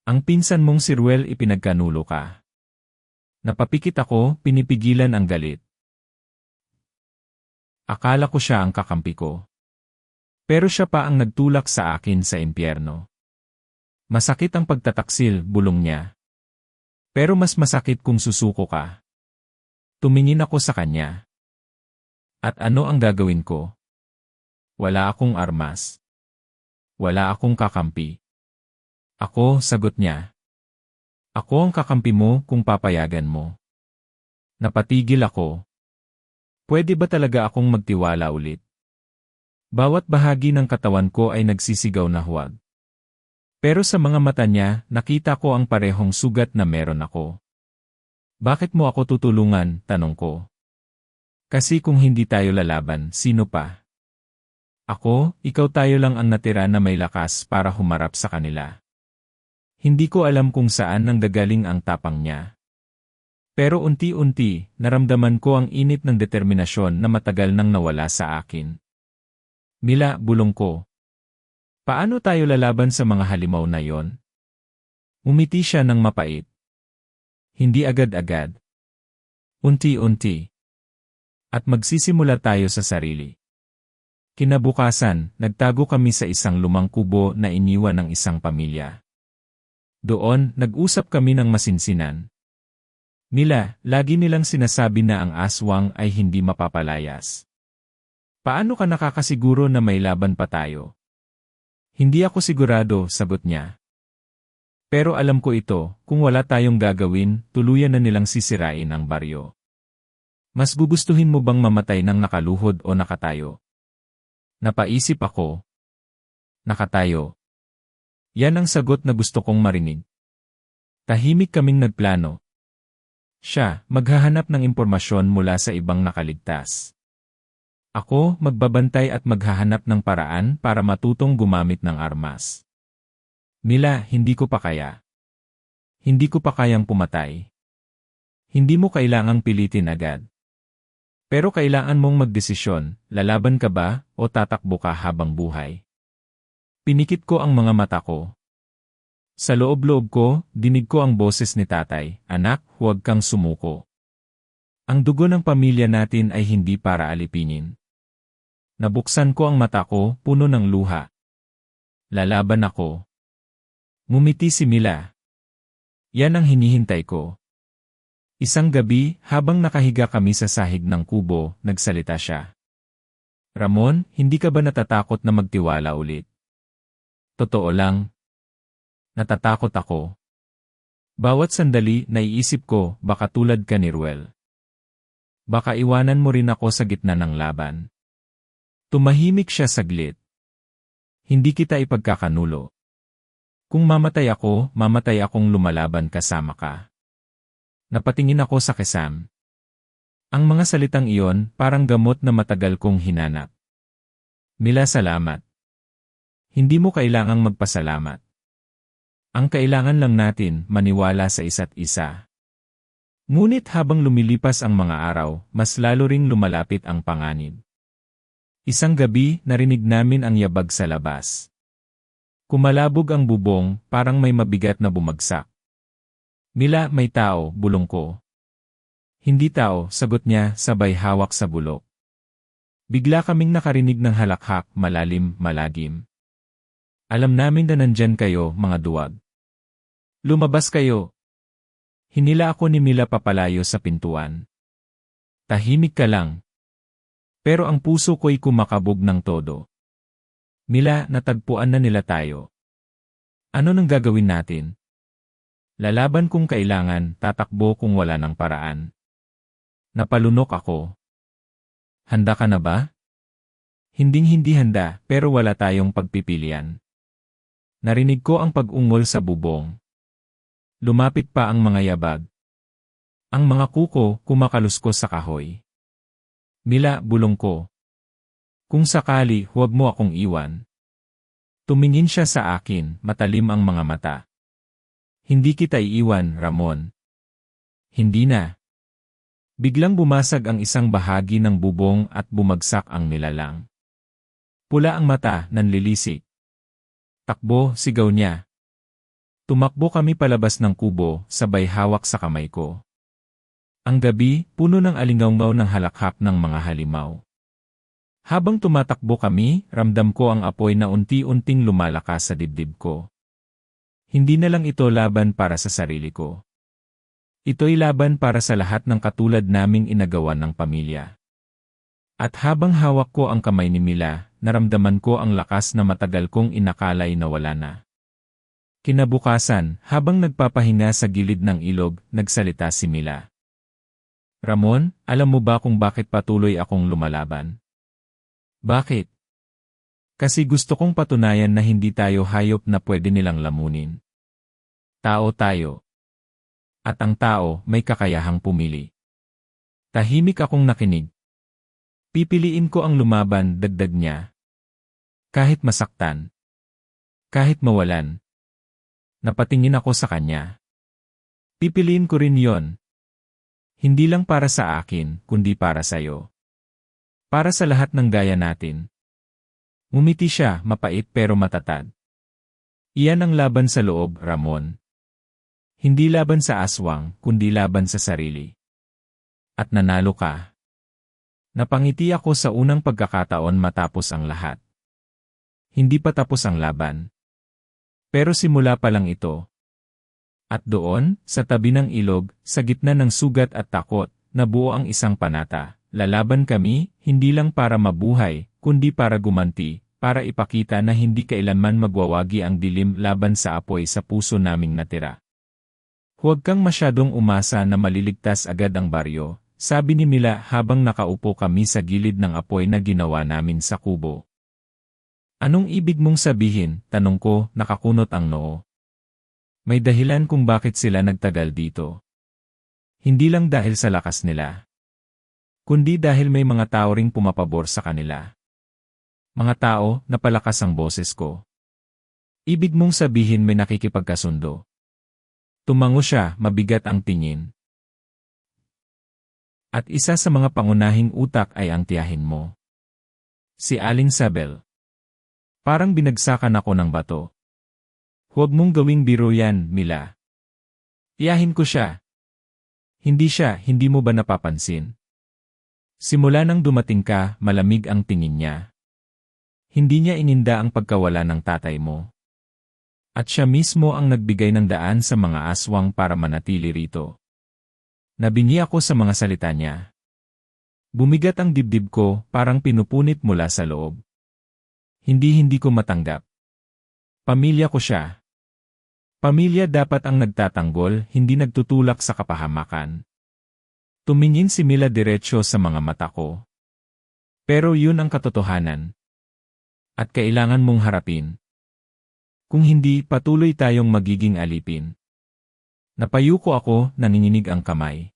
Ang pinsan mong si Ruel ipinagkanulo ka. Napapikit ako, pinipigilan ang galit. Akala ko siya ang kakampi ko. Pero siya pa ang nagtulak sa akin sa impyerno. Masakit ang pagtataksil, bulong niya. Pero mas masakit kung susuko ka. Tumingin ako sa kanya. At ano ang gagawin ko? Wala akong armas. Wala akong kakampi. Ako, sagot niya. Ako ang kakampi mo kung papayagan mo. Napatigil ako. Pwede ba talaga akong magtiwala ulit? Bawat bahagi ng katawan ko ay nagsisigaw na huwag. Pero sa mga mata niya, nakita ko ang parehong sugat na meron ako. Bakit mo ako tutulungan? Tanong ko. Kasi kung hindi tayo lalaban, sino pa? Ako, ikaw tayo lang ang natira na may lakas para humarap sa kanila. Hindi ko alam kung saan nanggagaling ang tapang niya. Pero unti-unti, naramdaman ko ang init ng determinasyon na matagal nang nawala sa akin. Mila, bulong ko. Paano tayo lalaban sa mga halimaw na yon? Umiti siya ng mapait. Hindi agad-agad. Unti-unti. At magsisimula tayo sa sarili. Kinabukasan, nagtago kami sa isang lumang kubo na iniwan ng isang pamilya. Doon, nag-usap kami ng masinsinan. Mila, lagi nilang sinasabi na ang aswang ay hindi mapapalayas. Paano ka nakakasiguro na may laban pa tayo? Hindi ako sigurado, sagot niya. Pero alam ko ito, kung wala tayong gagawin, tuluyan na nilang sisirain ang baryo. Mas gugustuhin mo bang mamatay ng nakaluhod o nakatayo? Napaisip ako. Nakatayo. Yan ang sagot na gusto kong marinig. Tahimik kaming nagplano. Siya, maghahanap ng impormasyon mula sa ibang nakaligtas. Ako, magbabantay at maghahanap ng paraan para matutong gumamit ng armas. Mila, hindi ko pa kaya. Hindi ko pa kayang pumatay. Hindi mo kailangang pilitin agad. Pero kailangan mong magdesisyon, lalaban ka ba o tatakbo ka habang buhay? Pinikit ko ang mga mata ko. Sa loob-loob ko, dinig ko ang boses ni tatay, anak, huwag kang sumuko. Ang dugo ng pamilya natin ay hindi para alipinin. Nabuksan ko ang mata ko, puno ng luha. Lalaban ako. Ngumiti si Mila. Yan ang hinihintay ko. Isang gabi, habang nakahiga kami sa sahig ng kubo, nagsalita siya. Ramon, hindi ka ba natatakot na magtiwala ulit? Totoo lang. Natatakot ako. Bawat sandali, naiisip ko, baka tulad ka ni Ruel. Baka iwanan mo rin ako sa gitna ng laban. Tumahimik siya saglit. Hindi kita ipagkakanulo. Kung mamatay ako, mamatay akong lumalaban kasama ka. Napatingin ako sa Kesam. Ang mga salitang iyon, parang gamot na matagal kong hinanap. Mila, salamat. Hindi mo kailangang magpasalamat. Ang kailangan lang natin, maniwala sa isa't isa. Ngunit habang lumilipas ang mga araw, mas lalo ring lumalapit ang panganib. Isang gabi, narinig namin ang yabag sa labas. Kumalabog ang bubong, parang may mabigat na bumagsak. Mila, may tao, bulong ko. Hindi tao, sagot niya, sabay hawak sa bulok. Bigla kaming nakarinig ng halakhak, malalim, malagim. Alam namin na nandyan kayo, mga duwag. Lumabas kayo. Hinila ako ni Mila papalayo sa pintuan. Tahimik ka lang. Pero ang puso ko'y kumakabog ng todo. Mila, natagpuan na nila tayo. Ano nang gagawin natin? Lalaban kung kailangan, tatakbo kung wala ng paraan. Napalunok ako. Handa ka na ba? Hinding-hindi handa, pero wala tayong pagpipilian. Narinig ko ang pag-ungol sa bubong. Lumapit pa ang mga yabag. Ang mga kuko kumakaluskos sa kahoy. Mila, bulong ko. Kung sakali, huwag mo akong iwan. Tumingin siya sa akin, matalim ang mga mata. Hindi kita iiwan, Ramon. Hindi na. Biglang bumasag ang isang bahagi ng bubong at bumagsak ang nilalang. Pula ang mata, nanlilisik. Takbo, sigaw niya. Tumakbo kami palabas ng kubo, sabay hawak sa kamay ko. Ang gabi, puno ng alingawngaw ng halakhak ng mga halimaw. Habang tumatakbo kami, ramdam ko ang apoy na unti-unting lumalakas sa dibdib ko. Hindi na lang ito laban para sa sarili ko. Ito'y laban para sa lahat ng katulad naming inagawan ng pamilya. At habang hawak ko ang kamay ni Mila, naramdaman ko ang lakas na matagal kong inakalay na wala na. Kinabukasan, habang nagpapahinga sa gilid ng ilog, nagsalita si Mila. Ramon, alam mo ba kung bakit patuloy akong lumalaban? Bakit? Kasi gusto kong patunayan na hindi tayo hayop na pwede nilang lamunin. Tao tayo. At ang tao may kakayahang pumili. Tahimik akong nakinig. Pipiliin ko ang lumaban, dagdag niya. Kahit masaktan. Kahit mawalan. Napatingin ako sa kanya. Pipiliin ko rin yon. Hindi lang para sa akin, kundi para sa'yo. Para sa lahat ng gaya natin. Ngumiti siya, mapait pero matatag. Iyan ang laban sa loob, Ramon. Hindi laban sa aswang, kundi laban sa sarili. At nanalo ka. Napangiti ako sa unang pagkakataon matapos ang lahat. Hindi pa tapos ang laban. Pero simula pa lang ito. At doon, sa tabi ng ilog, sa gitna ng sugat at takot, nabuo ang isang panata. Lalaban kami, hindi lang para mabuhay, kundi para gumanti, para ipakita na hindi kailanman magwawagi ang dilim laban sa apoy sa puso naming natira. Huwag kang masyadong umasa na maliligtas agad ang baryo, sabi ni Mila habang nakaupo kami sa gilid ng apoy na ginawa namin sa kubo. Anong ibig mong sabihin? Tanong ko, nakakunot ang noo. May dahilan kung bakit sila nagtagal dito. Hindi lang dahil sa lakas nila. Kundi dahil may mga tao ring pumapabor sa kanila. Mga tao, napalakas ang boses ko. Ibig mong sabihin may nakikipagkasundo. Tumango siya, mabigat ang tingin. At isa sa mga pangunahing utak ay ang tiyahin mo. Si Aling Sabel. Parang binagsakan ako ng bato. Huwag mong gawing biro yan, Mila. Tiyahin ko siya. Hindi mo ba napapansin? Simula nang dumating ka, malamig ang tingin niya. Hindi niya ininda ang pagkawala ng tatay mo. At siya mismo ang nagbigay ng daan sa mga aswang para manatili rito. Nabingi ako sa mga salita niya. Bumigat ang dibdib ko, parang pinupunit mula sa loob. Hindi ko matanggap. Pamilya ko siya. Pamilya dapat ang nagtatanggol, hindi nagtutulak sa kapahamakan. Tumingin si Mila diretsyo sa mga mata ko. Pero yun ang katotohanan. At kailangan mong harapin. Kung hindi, patuloy tayong magiging alipin. Napayuko ako, nanginginig ang kamay.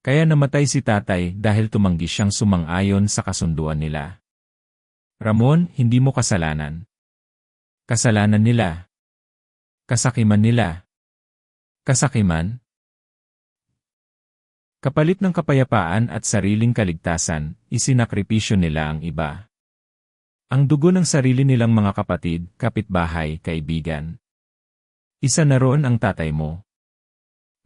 Kaya namatay si tatay dahil tumanggi siyang sumang-ayon sa kasunduan nila. Ramon, hindi mo kasalanan. Kasalanan nila. Kasakiman nila. Kasakiman? Kapalit ng kapayapaan at sariling kaligtasan, isinakripisyo nila ang iba. Ang dugo ng sarili nilang mga kapatid, kapitbahay, kaibigan. Isa na roon ang tatay mo.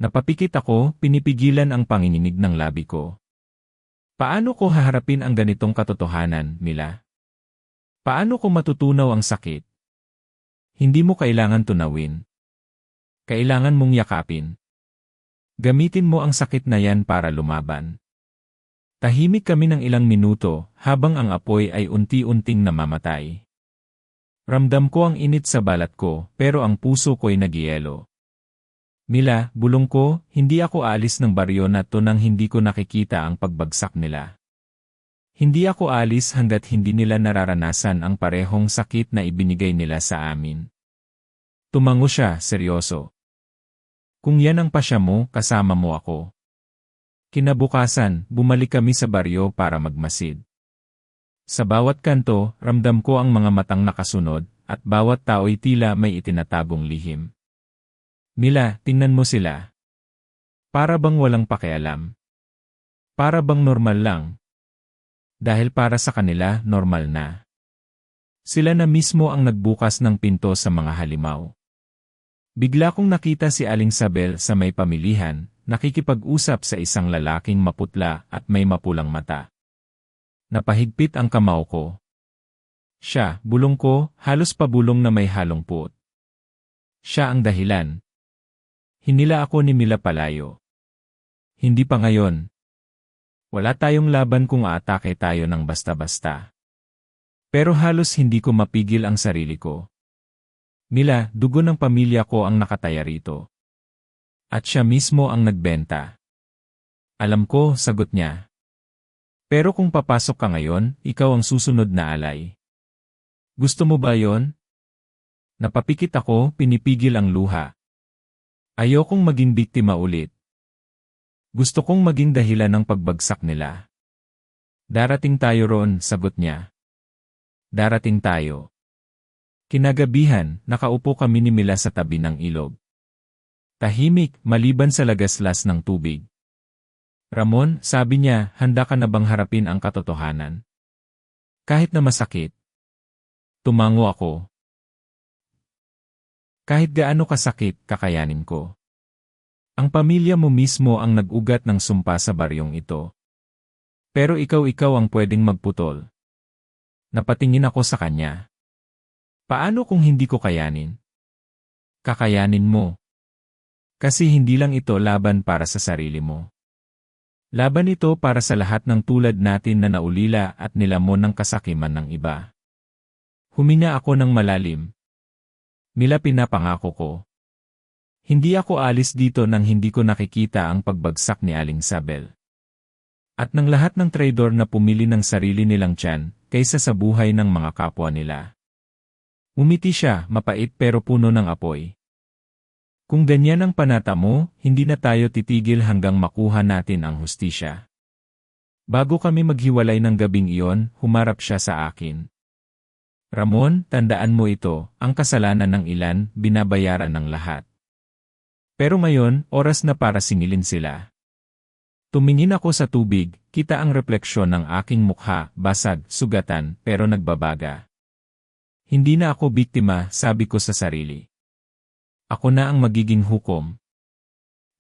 Napapikit ako, pinipigilan ang panginginig ng labi ko. Paano ko haharapin ang ganitong katotohanan, Mila? Paano ko matutunaw ang sakit? Hindi mo kailangan tunawin. Kailangan mong yakapin. Gamitin mo ang sakit na yan para lumaban. Tahimik kami ng ilang minuto habang ang apoy ay unti-unting namamatay. Ramdam ko ang init sa balat ko pero ang puso ko'y nagyelo. Mila, bulong ko, hindi ako aalis ng baryo na to nang hindi ko nakikita ang pagbagsak nila. Hindi ako aalis hanggat hindi nila nararanasan ang parehong sakit na ibinigay nila sa amin. Tumango siya, seryoso. Kung yan ang pasya mo, kasama mo ako. Kinabukasan, bumalik kami sa baryo para magmasid. Sa bawat kanto, ramdam ko ang mga matang nakasunod, at bawat tao'y tila may itinatagong lihim. Mila, tingnan mo sila. Para bang walang pakialam. Para bang normal lang. Dahil para sa kanila, normal na. Sila na mismo ang nagbukas ng pinto sa mga halimaw. Bigla kong nakita si Aling Sabel sa may pamilihan, nakikipag-usap sa isang lalaking maputla at may mapulang mata. Napahigpit ang kamao ko. Siya, bulong ko, halos pabulong na may halong puot. Siya ang dahilan. Hinila ako ni Mila palayo. Hindi pa ngayon. Wala tayong laban kung aatake tayo ng basta-basta. Pero halos hindi ko mapigil ang sarili ko. Mila, dugo ng pamilya ko ang nakataya rito. At siya mismo ang nagbenta. Alam ko, sagot niya. Pero kung papasok ka ngayon, ikaw ang susunod na alay. Gusto mo ba yon? Napapikit ako, pinipigil ang luha. Ayokong maging biktima ulit. Gusto kong maging dahilan ng pagbagsak nila. Darating tayo roon, sagot niya. Darating tayo. Kinagabihan, nakaupo kami ni Mila sa tabi ng ilog. Tahimik, maliban sa lagaslas ng tubig. Ramon, sabi niya, handa ka na bang harapin ang katotohanan? Kahit na masakit. Tumango ako. Kahit gaano kasakit, kakayanin ko. Ang pamilya mo mismo ang nag-ugat ng sumpa sa baryong ito. Pero ikaw ang pwedeng magputol. Napatingin ako sa kanya. Paano kung hindi ko kayanin? Kakayanin mo. Kasi hindi lang ito laban para sa sarili mo. Laban ito para sa lahat ng tulad natin na naulila at nilamon ng kasakiman ng iba. Huminga ako ng malalim. Mila, pinapangako ko. Hindi ako alis dito nang hindi ko nakikita ang pagbagsak ni Aling Sabel. At ng lahat ng traidor na pumili ng sarili nilang tiyan kaysa sa buhay ng mga kapwa nila. Umiti siya, mapait pero puno ng apoy. Kung ganyan ang panata mo, hindi na tayo titigil hanggang makuha natin ang hustisya. Bago kami maghiwalay ng gabing iyon, humarap siya sa akin. Ramon, tandaan mo ito, ang kasalanan ng ilan, binabayaran ng lahat. Pero ngayon, oras na para singilin sila. Tumingin ako sa tubig, kita ang refleksyon ng aking mukha, basag, sugatan, pero nagbabaga. Hindi na ako biktima, sabi ko sa sarili. Ako na ang magiging hukom.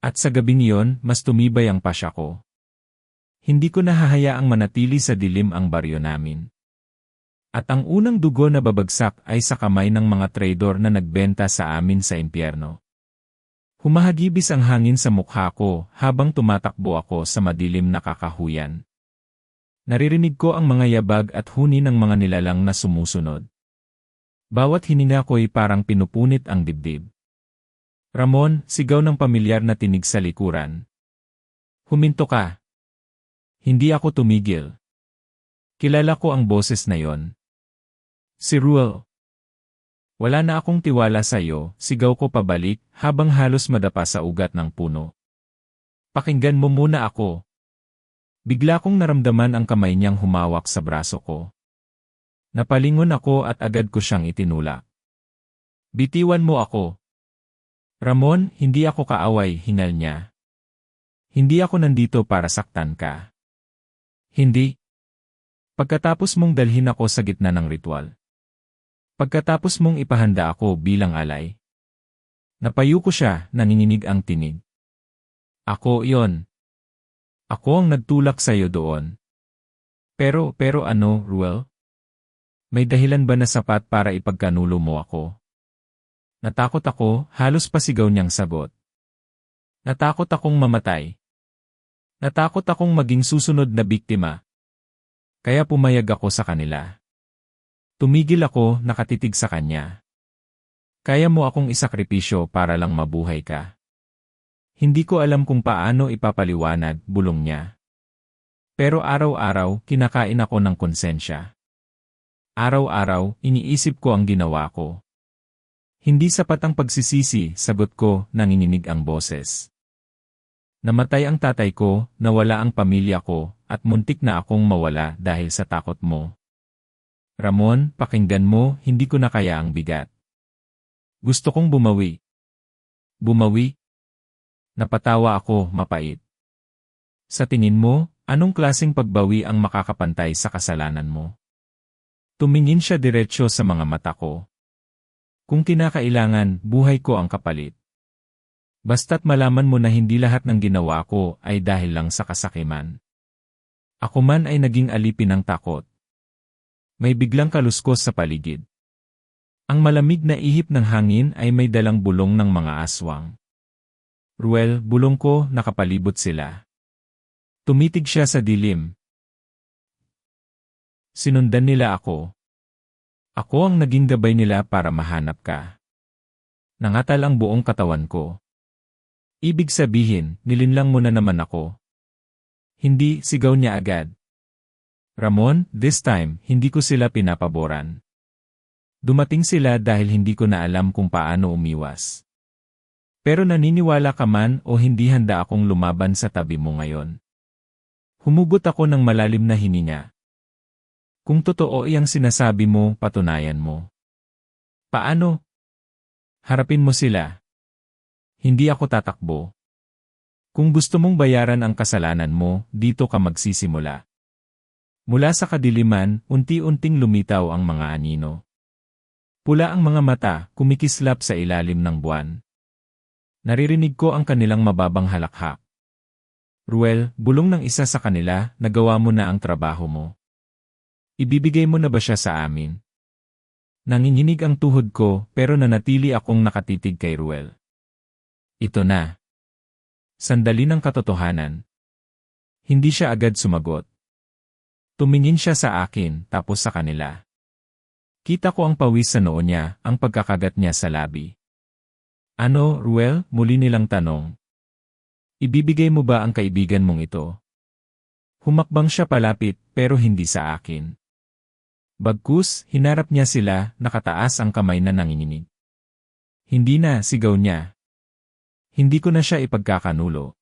At sa gabing iyon, mas tumibay ang pasya ko. Hindi ko nahahayaang manatili sa dilim ang baryo namin. At ang unang dugo na babagsak ay sa kamay ng mga traidor na nagbenta sa amin sa impyerno. Humahagibis ang hangin sa mukha ko habang tumatakbo ako sa madilim na kakahuyan. Naririnig ko ang mga yabag at huni ng mga nilalang na sumusunod. Bawat hininga ko'y parang pinupunit ang dibdib. Ramon, sigaw ng pamilyar na tinig sa likuran. Huminto ka. Hindi ako tumigil. Kilala ko ang boses na yon. Si Ruel. Wala na akong tiwala sa iyo, sigaw ko pabalik, habang halos madapa sa ugat ng puno. Pakinggan mo muna ako. Bigla kong naramdaman ang kamay niyang humawak sa braso ko. Napalingon ako at agad ko siyang itinulak. Bitiwan mo ako. Ramon, hindi ako kaaway, hingal niya. Hindi ako nandito para saktan ka. Hindi. Pagkatapos mong dalhin ako sa gitna ng ritual. Pagkatapos mong ipahanda ako bilang alay. Napayo ko siya, nanginginig ang tinig. Ako iyon. Ako ang nagtulak sa iyo doon. Pero ano, Ruel? May dahilan ba na sapat para ipagkanulo mo ako? Natakot ako, halos pasigaw niyang sagot. Natakot akong mamatay. Natakot akong maging susunod na biktima. Kaya pumayag ako sa kanila. Tumigil ako, nakatitig sa kanya. Kaya mo akong isakripisyo para lang mabuhay ka. Hindi ko alam kung paano ipapaliwanag, bulong niya. Pero araw-araw, kinakain ako ng konsensya. Araw-araw, iniisip ko ang ginawa ko. Hindi sapat ang pagsisisi, sagot ko, nanginginig ang boses. Namatay ang tatay ko, nawala ang pamilya ko, at muntik na akong mawala dahil sa takot mo. Ramon, pakinggan mo, hindi ko na kaya ang bigat. Gusto kong bumawi. Bumawi? Napatawa ako, mapait. Sa tingin mo, anong klaseng pagbawi ang makakapantay sa kasalanan mo? Tumingin siya diretsyo sa mga mata ko. Kung kinakailangan, buhay ko ang kapalit. Basta't malaman mo na hindi lahat ng ginawa ko ay dahil lang sa kasakiman. Ako man ay naging alipin ng takot. May biglang kaluskos sa paligid. Ang malamig na ihip ng hangin ay may dalang bulong ng mga aswang. Ruel, bulong ko, nakapalibot sila. Tumitig siya sa dilim. Sinundan nila ako. Ako ang naging gabay nila para mahanap ka. Nangatal ang buong katawan ko. Ibig sabihin, nilinlang mo na naman ako. Hindi, sigaw niya agad. Ramon, this time, hindi ko sila pinapaboran. Dumating sila dahil hindi ko na alam kung paano umiwas. Pero naniniwala ka man o hindi, handa akong lumaban sa tabi mo ngayon. Humugot ako ng malalim na hininga. Kung totoo iyang sinasabi mo, patunayan mo. Paano? Harapin mo sila. Hindi ako tatakbo. Kung gusto mong bayaran ang kasalanan mo, dito ka magsisimula. Mula sa kadiliman, unti-unting lumitaw ang mga anino. Pula ang mga mata, kumikislap sa ilalim ng buwan. Naririnig ko ang kanilang mababang halakhak. Ruel, bulong ng isa sa kanila, nagawa mo na ang trabaho mo. Ibibigay mo na ba siya sa amin? Nanginginig ang tuhod ko, pero nanatili akong nakatitig kay Ruel. Ito na. Sandali ng katotohanan. Hindi siya agad sumagot. Tumingin siya sa akin, tapos sa kanila. Kita ko ang pawis sa noo niya, ang pagkakagat niya sa labi. Ano, Ruel? Muli nilang tanong. Ibibigay mo ba ang kaibigan mong ito? Humakbang siya palapit, pero hindi sa akin. Bagkus, hinarap niya sila, nakataas ang kamay na nanginginig. Hindi na, sigaw niya. Hindi ko na siya ipagkakanulo.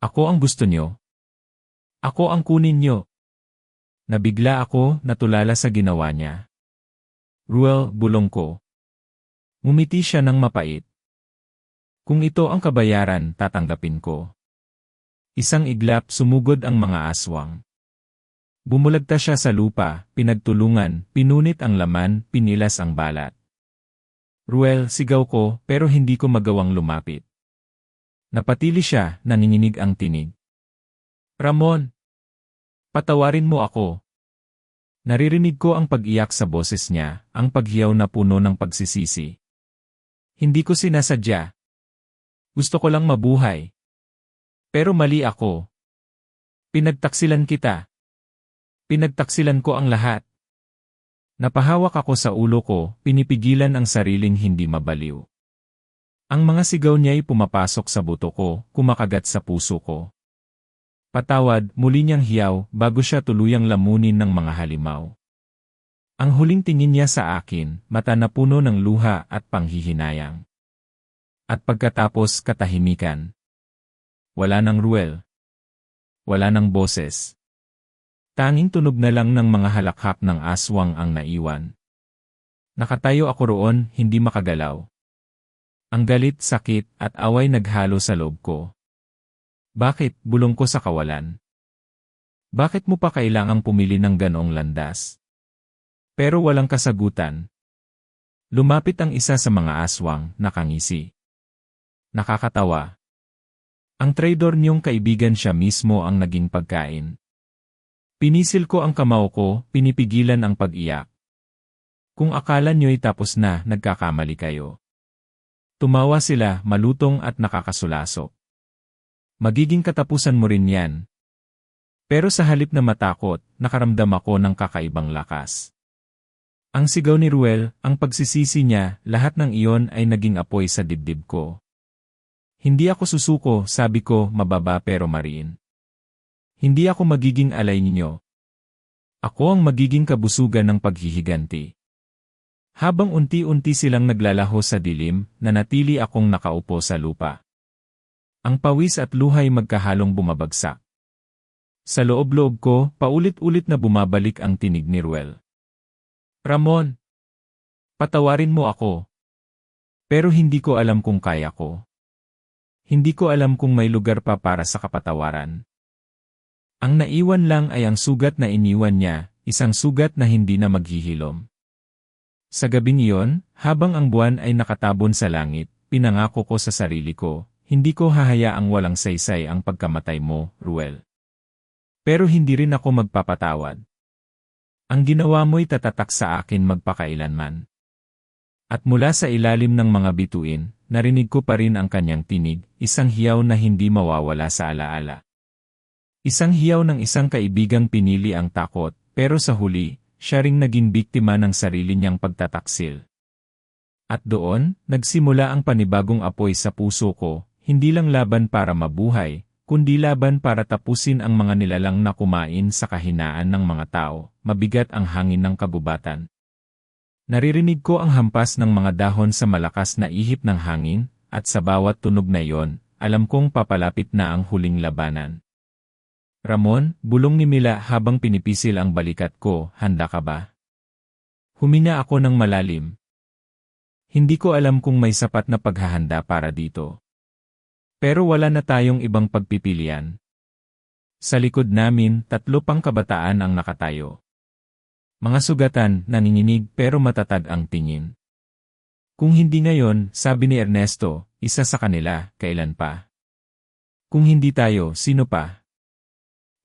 Ako ang gusto niyo. Ako ang kunin niyo. Nabigla ako, natulala sa ginawa niya. Ruel, bulong ko. Ngumiti siya ng mapait. Kung ito ang kabayaran, tatanggapin ko. Isang iglap, sumugod ang mga aswang. Bumulagta siya sa lupa, pinagtulungan, pinunit ang laman, pinilas ang balat. Ruel, sigaw ko, pero hindi ko magawang lumapit. Napatili siya, nanginginig ang tinig. Ramon! Patawarin mo ako. Naririnig ko ang pag-iyak sa boses niya, ang paghiyaw na puno ng pagsisisi. Hindi ko sinasadya. Gusto ko lang mabuhay. Pero mali ako. Pinagtaksilan kita. Pinagtaksilan ko ang lahat. Napahawak ako sa ulo ko, pinipigilan ang sariling hindi mabaliw. Ang mga sigaw niya'y pumapasok sa buto ko, kumakagat sa puso ko. Patawad, muli niyang hiyaw, bago siya tuluyang lamunin ng mga halimaw. Ang huling tingin niya sa akin, mata na puno ng luha at panghihinayang. At pagkatapos katahimikan. Wala ng Ruel. Wala ng boses. Tanging tunog na lang ng mga halakhak ng aswang ang naiwan. Nakatayo ako roon, hindi makagalaw. Ang galit, sakit, at away naghalo sa loob ko. Bakit, bulong ko sa kawalan? Bakit mo pa kailangang pumili ng ganoong landas? Pero walang kasagutan. Lumapit ang isa sa mga aswang, nakangisi. Nakakatawa. Ang traidor niyong kaibigan siya mismo ang naging pagkain. Pinisil ko ang kamao ko, pinipigilan ang pag-iyak. Kung akala niyo'y tapos na, nagkakamali kayo. Tumawa sila, malutong at nakakasulasok. Magiging katapusan mo rin yan. Pero sa halip na matakot, nakaramdam ako ng kakaibang lakas. Ang sigaw ni Ruel, ang pagsisisi niya, lahat ng iyon ay naging apoy sa dibdib ko. Hindi ako susuko, sabi ko, mababa pero mariin. Hindi ako magiging alay ninyo. Ako ang magiging kabusugan ng paghihiganti. Habang unti-unti silang naglalaho sa dilim, nanatili akong nakaupo sa lupa. Ang pawis at luhay magkahalong bumabagsak. Sa loob-loob ko, paulit-ulit na bumabalik ang tinig ni Ruel. Ramon! Patawarin mo ako. Pero hindi ko alam kung kaya ko. Hindi ko alam kung may lugar pa para sa kapatawaran. Ang naiwan lang ay ang sugat na iniwan niya, isang sugat na hindi na maghihilom. Sa gabing iyon, habang ang buwan ay nakatabon sa langit, pinangako ko sa sarili ko, hindi ko hahayaang walang saysay ang pagkamatay mo, Ruel. Pero hindi rin ako magpapatawad. Ang ginawa mo'y tatatak sa akin magpakailanman. At mula sa ilalim ng mga bituin, narinig ko pa rin ang kanyang tinig, isang hiyaw na hindi mawawala sa alaala. Isang hiyaw ng isang kaibigang pinili ang takot, pero sa huli, siya ring naging biktima ng sarili niyang pagtataksil. At doon, nagsimula ang panibagong apoy sa puso ko, hindi lang laban para mabuhay, kundi laban para tapusin ang mga nilalang na kumain sa kahinaan ng mga tao, mabigat ang hangin ng kabubatan. Naririnig ko ang hampas ng mga dahon sa malakas na ihip ng hangin, at sa bawat tunog na iyon, alam kong papalapit na ang huling labanan. Ramon, bulong ni Mila habang pinipisil ang balikat ko, handa ka ba? Huminga ako ng malalim. Hindi ko alam kung may sapat na paghahanda para dito. Pero wala na tayong ibang pagpipilian. Sa likod namin, 3 pang kabataan ang nakatayo. Mga sugatan, nanginginig pero matatag ang tingin. Kung hindi ngayon, sabi ni Ernesto, isa sa kanila, kailan pa? Kung hindi tayo, sino pa?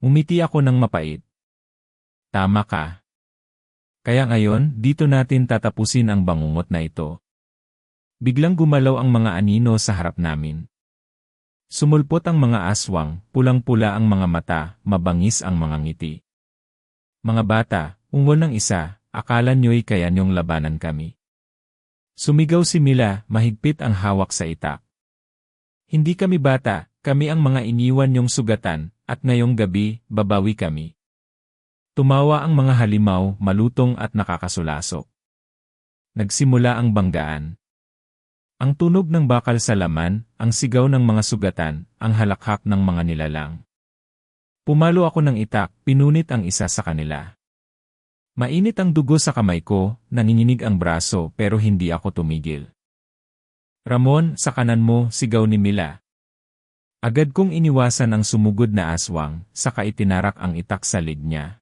Umiti ako ng mapait. Tama ka. Kaya ngayon, dito natin tatapusin ang bangungot na ito. Biglang gumalaw ang mga anino sa harap namin. Sumulpot ang mga aswang, pulang-pula ang mga mata, mabangis ang mga ngiti. Mga bata, ungol ng isa, akala nyo'y kaya nyong labanan kami. Sumigaw si Mila, mahigpit ang hawak sa itak. Hindi kami bata, kami ang mga iniwan nyong sugatan, at ngayong gabi, babawi kami. Tumawa ang mga halimaw, malutong at nakakasulasok. Nagsimula ang banggaan. Ang tunog ng bakal sa laman, ang sigaw ng mga sugatan, ang halakhak ng mga nilalang. Pumalo ako ng itak, pinunit ang isa sa kanila. Mainit ang dugo sa kamay ko, nanginginig ang braso pero hindi ako tumigil. Ramon, sa kanan mo, sigaw ni Mila. Agad kong iniwasan ang sumugod na aswang, saka itinarak ang itak sa leg niya.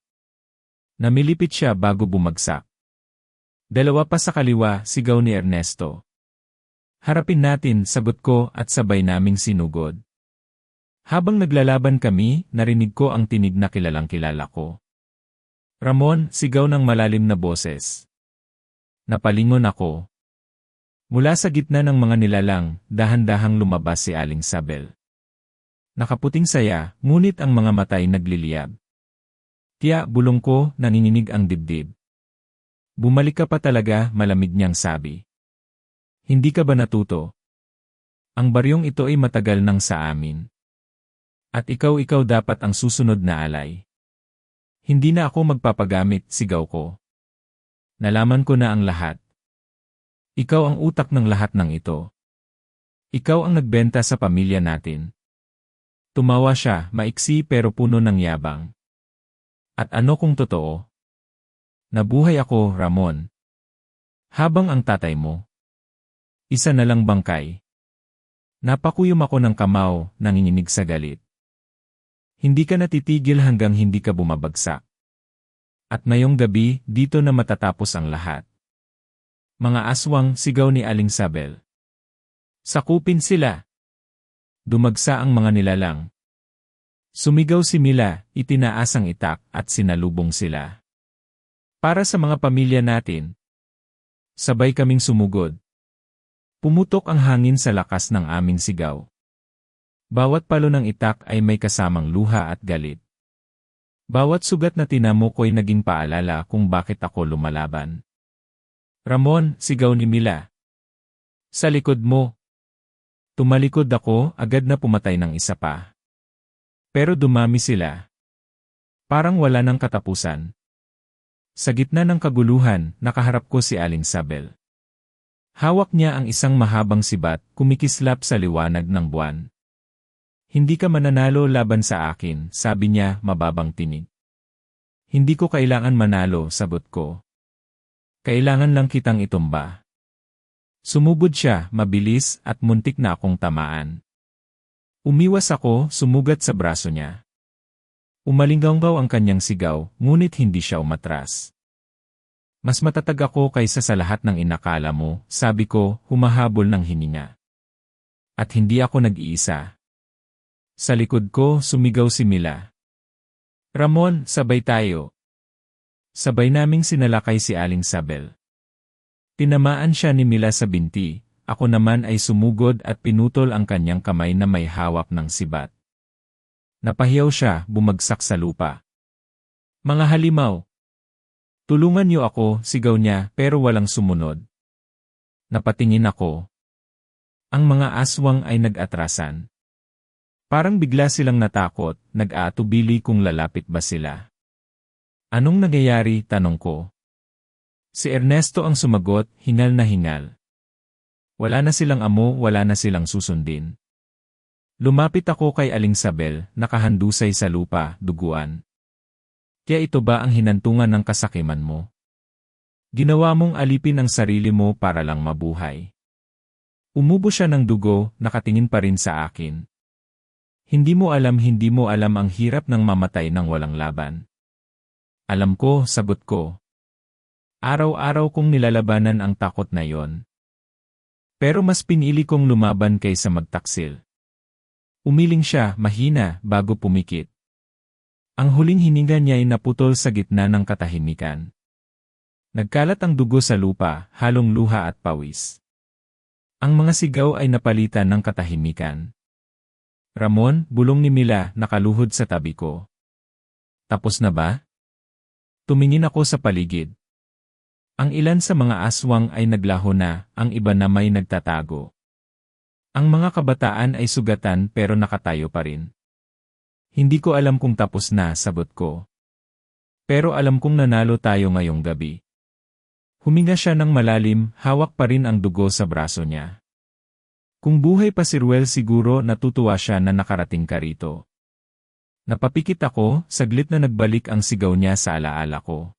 Namilipit siya bago bumagsak. 2 pa sa kaliwa, sigaw ni Ernesto. Harapin natin, sagot ko at sabay naming sinugod. Habang naglalaban kami, narinig ko ang tinig na kilalang kilala ko. Ramon, sigaw ng malalim na boses. Napalingon ako. Mula sa gitna ng mga nilalang, dahan-dahang lumabas si Aling Sabel. Nakaputing saya, ngunit ang mga matay nagliliyab. Tiya, bulong ko, nanginginig ang dibdib. Bumalik ka pa talaga, malamig niyang sabi. Hindi ka ba natuto? Ang baryong ito ay matagal nang sa amin. At ikaw dapat ang susunod na alay. Hindi na ako magpapagamit, sigaw ko. Nalaman ko na ang lahat. Ikaw ang utak ng lahat ng ito. Ikaw ang nagbenta sa pamilya natin. Tumawa siya, maiksi pero puno ng yabang. At ano kung totoo? Nabuhay ako, Ramon. Habang ang tatay mo. Isa na lang bangkay. Napakuyom ako ng kamao, nanginginig sa galit. Hindi ka natitigil hanggang hindi ka bumabagsak. At ngayong gabi, dito na matatapos ang lahat. Mga aswang, sigaw ni Aling Sabel. Sakupin sila. Dumagsa ang mga nilalang. Sumigaw si Mila, itinaas ang itak at sinalubong sila. Para sa mga pamilya natin. Sabay kaming sumugod. Pumutok ang hangin sa lakas ng aming sigaw. Bawat palo ng itak ay may kasamang luha at galit. Bawat sugat na tinamo ko'y naging paalala kung bakit ako lumalaban. Ramon, sigaw ni Mila. Sa likod mo. Tumalikod ako, agad na pumatay ng isa pa. Pero dumami sila. Parang wala ng katapusan. Sa gitna ng kaguluhan, nakaharap ko si Aling Sabel. Hawak niya ang isang mahabang sibat, kumikislap sa liwanag ng buwan. Hindi ka mananalo laban sa akin, sabi niya, mababang tinig. Hindi ko kailangan manalo, sagot ko. Kailangan lang kitang itumba. Sumubod siya, mabilis, at muntik na akong tamaan. Umiwas ako, sumugat sa braso niya. Umalinggaw ang kanyang sigaw, ngunit hindi siya umatras. Mas matatag ako kaysa sa lahat ng inakala mo, sabi ko, humahabol ng hininga. At hindi ako nag-iisa. Sa likod ko, sumigaw si Mila. Ramon, sabay tayo. Sabay naming sinalakay si Aling Sabel. Tinamaan siya ni Mila sa binti, ako naman ay sumugod at pinutol ang kanyang kamay na may hawak ng sibat. Napahiyaw siya, bumagsak sa lupa. Mga halimaw! Tulungan niyo ako, sigaw niya, pero walang sumunod. Napatingin ako. Ang mga aswang ay nag-atrasan. Parang bigla silang natakot, nag-aatubili kung lalapit ba sila. Anong nangyayari, tanong ko. Si Ernesto ang sumagot, hingal na hingal. Wala na silang amo, wala na silang susundin. Lumapit ako kay Aling Sabel, nakahandusay sa lupa, duguan. Kaya ito ba ang hinantungan ng kasakiman mo? Ginawa mong alipin ang sarili mo para lang mabuhay. Umubo siya ng dugo, nakatingin pa rin sa akin. Hindi mo alam ang hirap ng mamatay ng walang laban. Alam ko, sagot ko. Araw-araw kong nilalabanan ang takot na yon. Pero mas pinili kong lumaban kaysa magtaksil. Umiling siya, mahina, bago pumikit. Ang huling hininga niya ay naputol sa gitna ng katahimikan. Nagkalat ang dugo sa lupa, halong luha at pawis. Ang mga sigaw ay napalitan ng katahimikan. Ramon, bulong ni Mila, nakaluhod sa tabi ko. Tapos na ba? Tumingin ako sa paligid. Ang ilan sa mga aswang ay naglaho na, ang iba na may nagtatago. Ang mga kabataan ay sugatan pero nakatayo pa rin. Hindi ko alam kung tapos na, sagot ko. Pero alam kong nanalo tayo ngayong gabi. Huminga siya ng malalim, hawak pa rin ang dugo sa braso niya. Kung buhay pa si Ruel siguro natutuwa siya na nakarating ka rito. Napapikit ako, saglit na nagbalik ang sigaw niya sa alaala ko.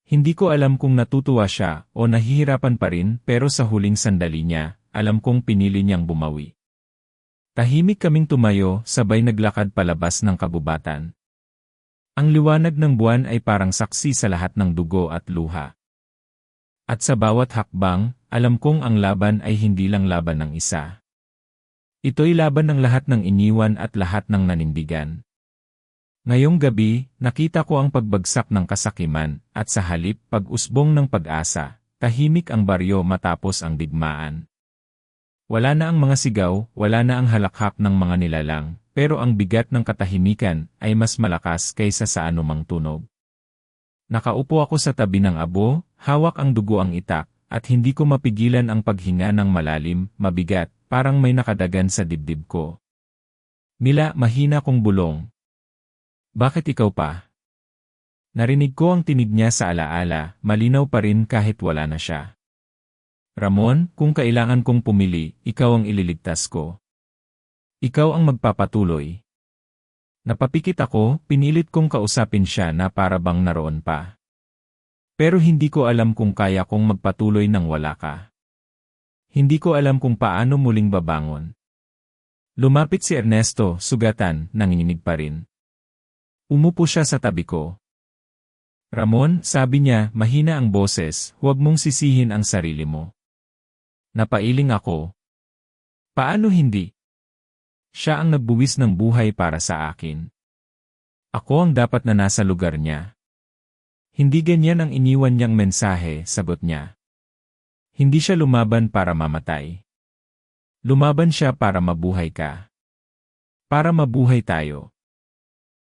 Hindi ko alam kung natutuwa siya o nahihirapan pa rin pero sa huling sandali niya, alam kong pinili niyang bumawi. Tahimik kaming tumayo, sabay naglakad palabas ng kabubatan. Ang liwanag ng buwan ay parang saksi sa lahat ng dugo at luha. At sa bawat hakbang, alam kong ang laban ay hindi lang laban ng isa. Ito'y laban ng lahat ng iniwan at lahat ng nanindigan. Ngayong gabi, nakita ko ang pagbagsak ng kasakiman, at sa halip pag-usbong ng pag-asa, tahimik ang baryo matapos ang digmaan. Wala na ang mga sigaw, wala na ang halakhak ng mga nilalang, pero ang bigat ng katahimikan ay mas malakas kaysa sa anumang tunog. Nakaupo ako sa tabi ng abo, hawak ang dugo ang itak, at hindi ko mapigilan ang paghinga ng malalim, mabigat, parang may nakadagan sa dibdib ko. Mila, mahina kong bulong. Bakit ikaw pa? Narinig ko ang tinig niya sa alaala, malinaw pa rin kahit wala na siya. Ramon, kung kailangan kong pumili, ikaw ang ililigtas ko. Ikaw ang magpapatuloy. Napapikit ako, pinilit kong kausapin siya na para bang naroon pa. Pero hindi ko alam kung kaya kong magpatuloy nang wala ka. Hindi ko alam kung paano muling babangon. Lumapit si Ernesto, sugatan, nanginginig pa rin. Umupo siya sa tabi ko. Ramon, sabi niya, mahina ang boses, huwag mong sisihin ang sarili mo. Napailing ako. Paano hindi? Siya ang nagbuwis ng buhay para sa akin. Ako ang dapat na nasa lugar niya. Hindi ganyan ang iniwan niyang mensahe, sagot niya. Hindi siya lumaban para mamatay. Lumaban siya para mabuhay ka. Para mabuhay tayo.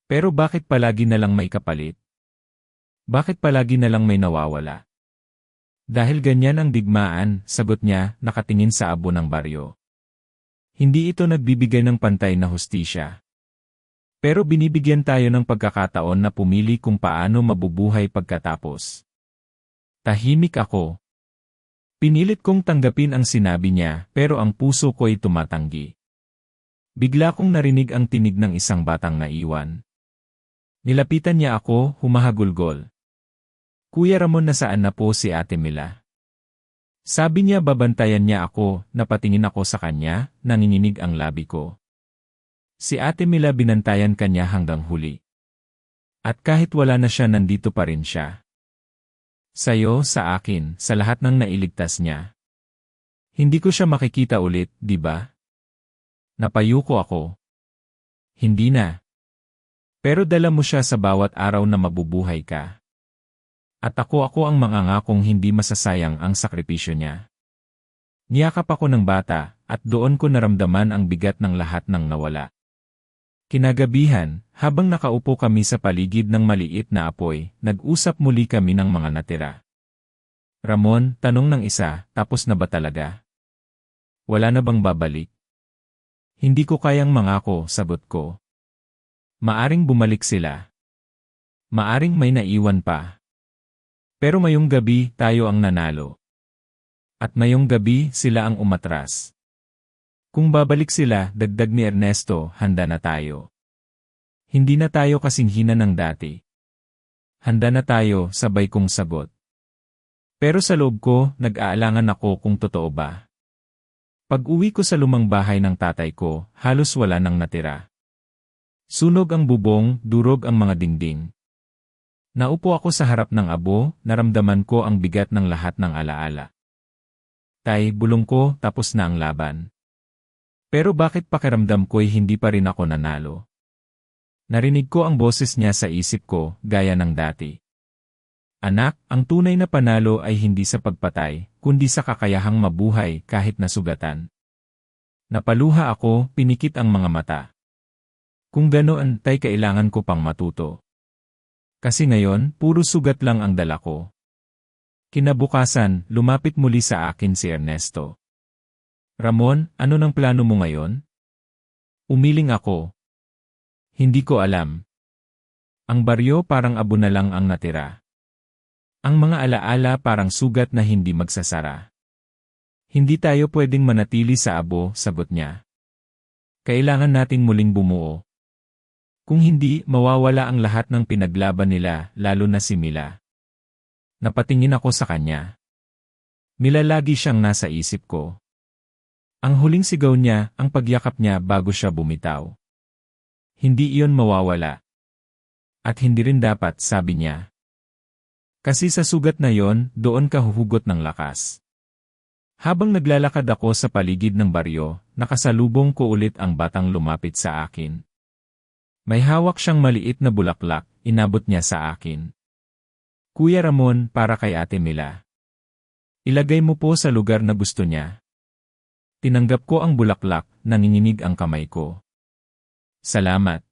Pero bakit palagi na lang may kapalit? Bakit palagi na lang may nawawala? Dahil ganyan ang digmaan, sagot niya, nakatingin sa abo ng baryo. Hindi ito nagbibigay ng pantay na hustisya. Pero binibigyan tayo ng pagkakataon na pumili kung paano mabubuhay pagkatapos. Tahimik ako. Pinilit kong tanggapin ang sinabi niya, pero ang puso ko'y tumatanggi. Bigla kong narinig ang tinig ng isang batang naiwan. Nilapitan niya ako, humahagulgol. Kuya Ramon, nasaan na po si Ate Mila? Sabi niya babantayan niya ako, napatingin ako sa kanya, nanginginig ang labi ko. Si Ate Mila binantayan kanya hanggang huli. At kahit wala na siya, nandito pa rin siya. Sa'yo, sa akin, sa lahat ng nailigtas niya. Hindi ko siya makikita ulit, di ba? Napayuko ako. Hindi na. Pero dala mo siya sa bawat araw na mabubuhay ka. At ako ang mangangakong hindi masasayang ang sakripisyo niya. Niyakap ako ng bata, at doon ko naramdaman ang bigat ng lahat ng nawala. Kinagabihan, habang nakaupo kami sa paligid ng maliit na apoy, nag-usap muli kami ng mga natira. Ramon, tanong ng isa, tapos na ba talaga? Wala na bang babalik? Hindi ko kayang mangako, sagot ko. Maaring bumalik sila. Maaring may naiwan pa. Pero mayong gabi, tayo ang nanalo. At mayong gabi, sila ang umatras. Kung babalik sila, dagdag ni Ernesto, handa na tayo. Hindi na tayo kasing hina ng dati. Handa na tayo, sabay kong sagot. Pero sa loob ko, nag-aalangan ako kung totoo ba. Pag-uwi ko sa lumang bahay ng tatay ko, halos wala nang natira. Sunog ang bubong, durog ang mga dingding. Naupo ako sa harap ng abo, naramdaman ko ang bigat ng lahat ng alaala. Tay, bulong ko, tapos na ang laban. Pero bakit pakiramdam ko'y hindi pa rin ako nanalo? Narinig ko ang boses niya sa isip ko, gaya ng dati. Anak, ang tunay na panalo ay hindi sa pagpatay, kundi sa kakayahang mabuhay kahit nasugatan. Napaluha ako, pinikit ang mga mata. Kung ganoon, tay, kailangan ko pang matuto. Kasi ngayon, puro sugat lang ang dala ko. Kinabukasan, lumapit muli sa akin si Ernesto. Ramon, ano ng plano mo ngayon? Umiling ako. Hindi ko alam. Ang baryo parang abo na lang ang natira. Ang mga alaala parang sugat na hindi magsasara. Hindi tayo pwedeng manatili sa abo, sagot niya. Kailangan nating muling bumuo. Kung hindi, mawawala ang lahat ng pinaglaban nila, lalo na si Mila. Napatingin ako sa kanya. Mila, lagi siyang nasa isip ko. Ang huling sigaw niya, ang pagyakap niya bago siya bumitaw. Hindi iyon mawawala. At hindi rin dapat, sabi niya. Kasi sa sugat na yon, doon ka huhugot ng lakas. Habang naglalakad ako sa paligid ng baryo, nakasalubong ko ulit ang batang lumapit sa akin. May hawak siyang maliit na bulaklak, inabot niya sa akin. Kuya Ramon, para kay Ate Mila. Ilagay mo po sa lugar na gusto niya. Tinanggap ko ang bulaklak, nanginginig ang kamay ko. Salamat.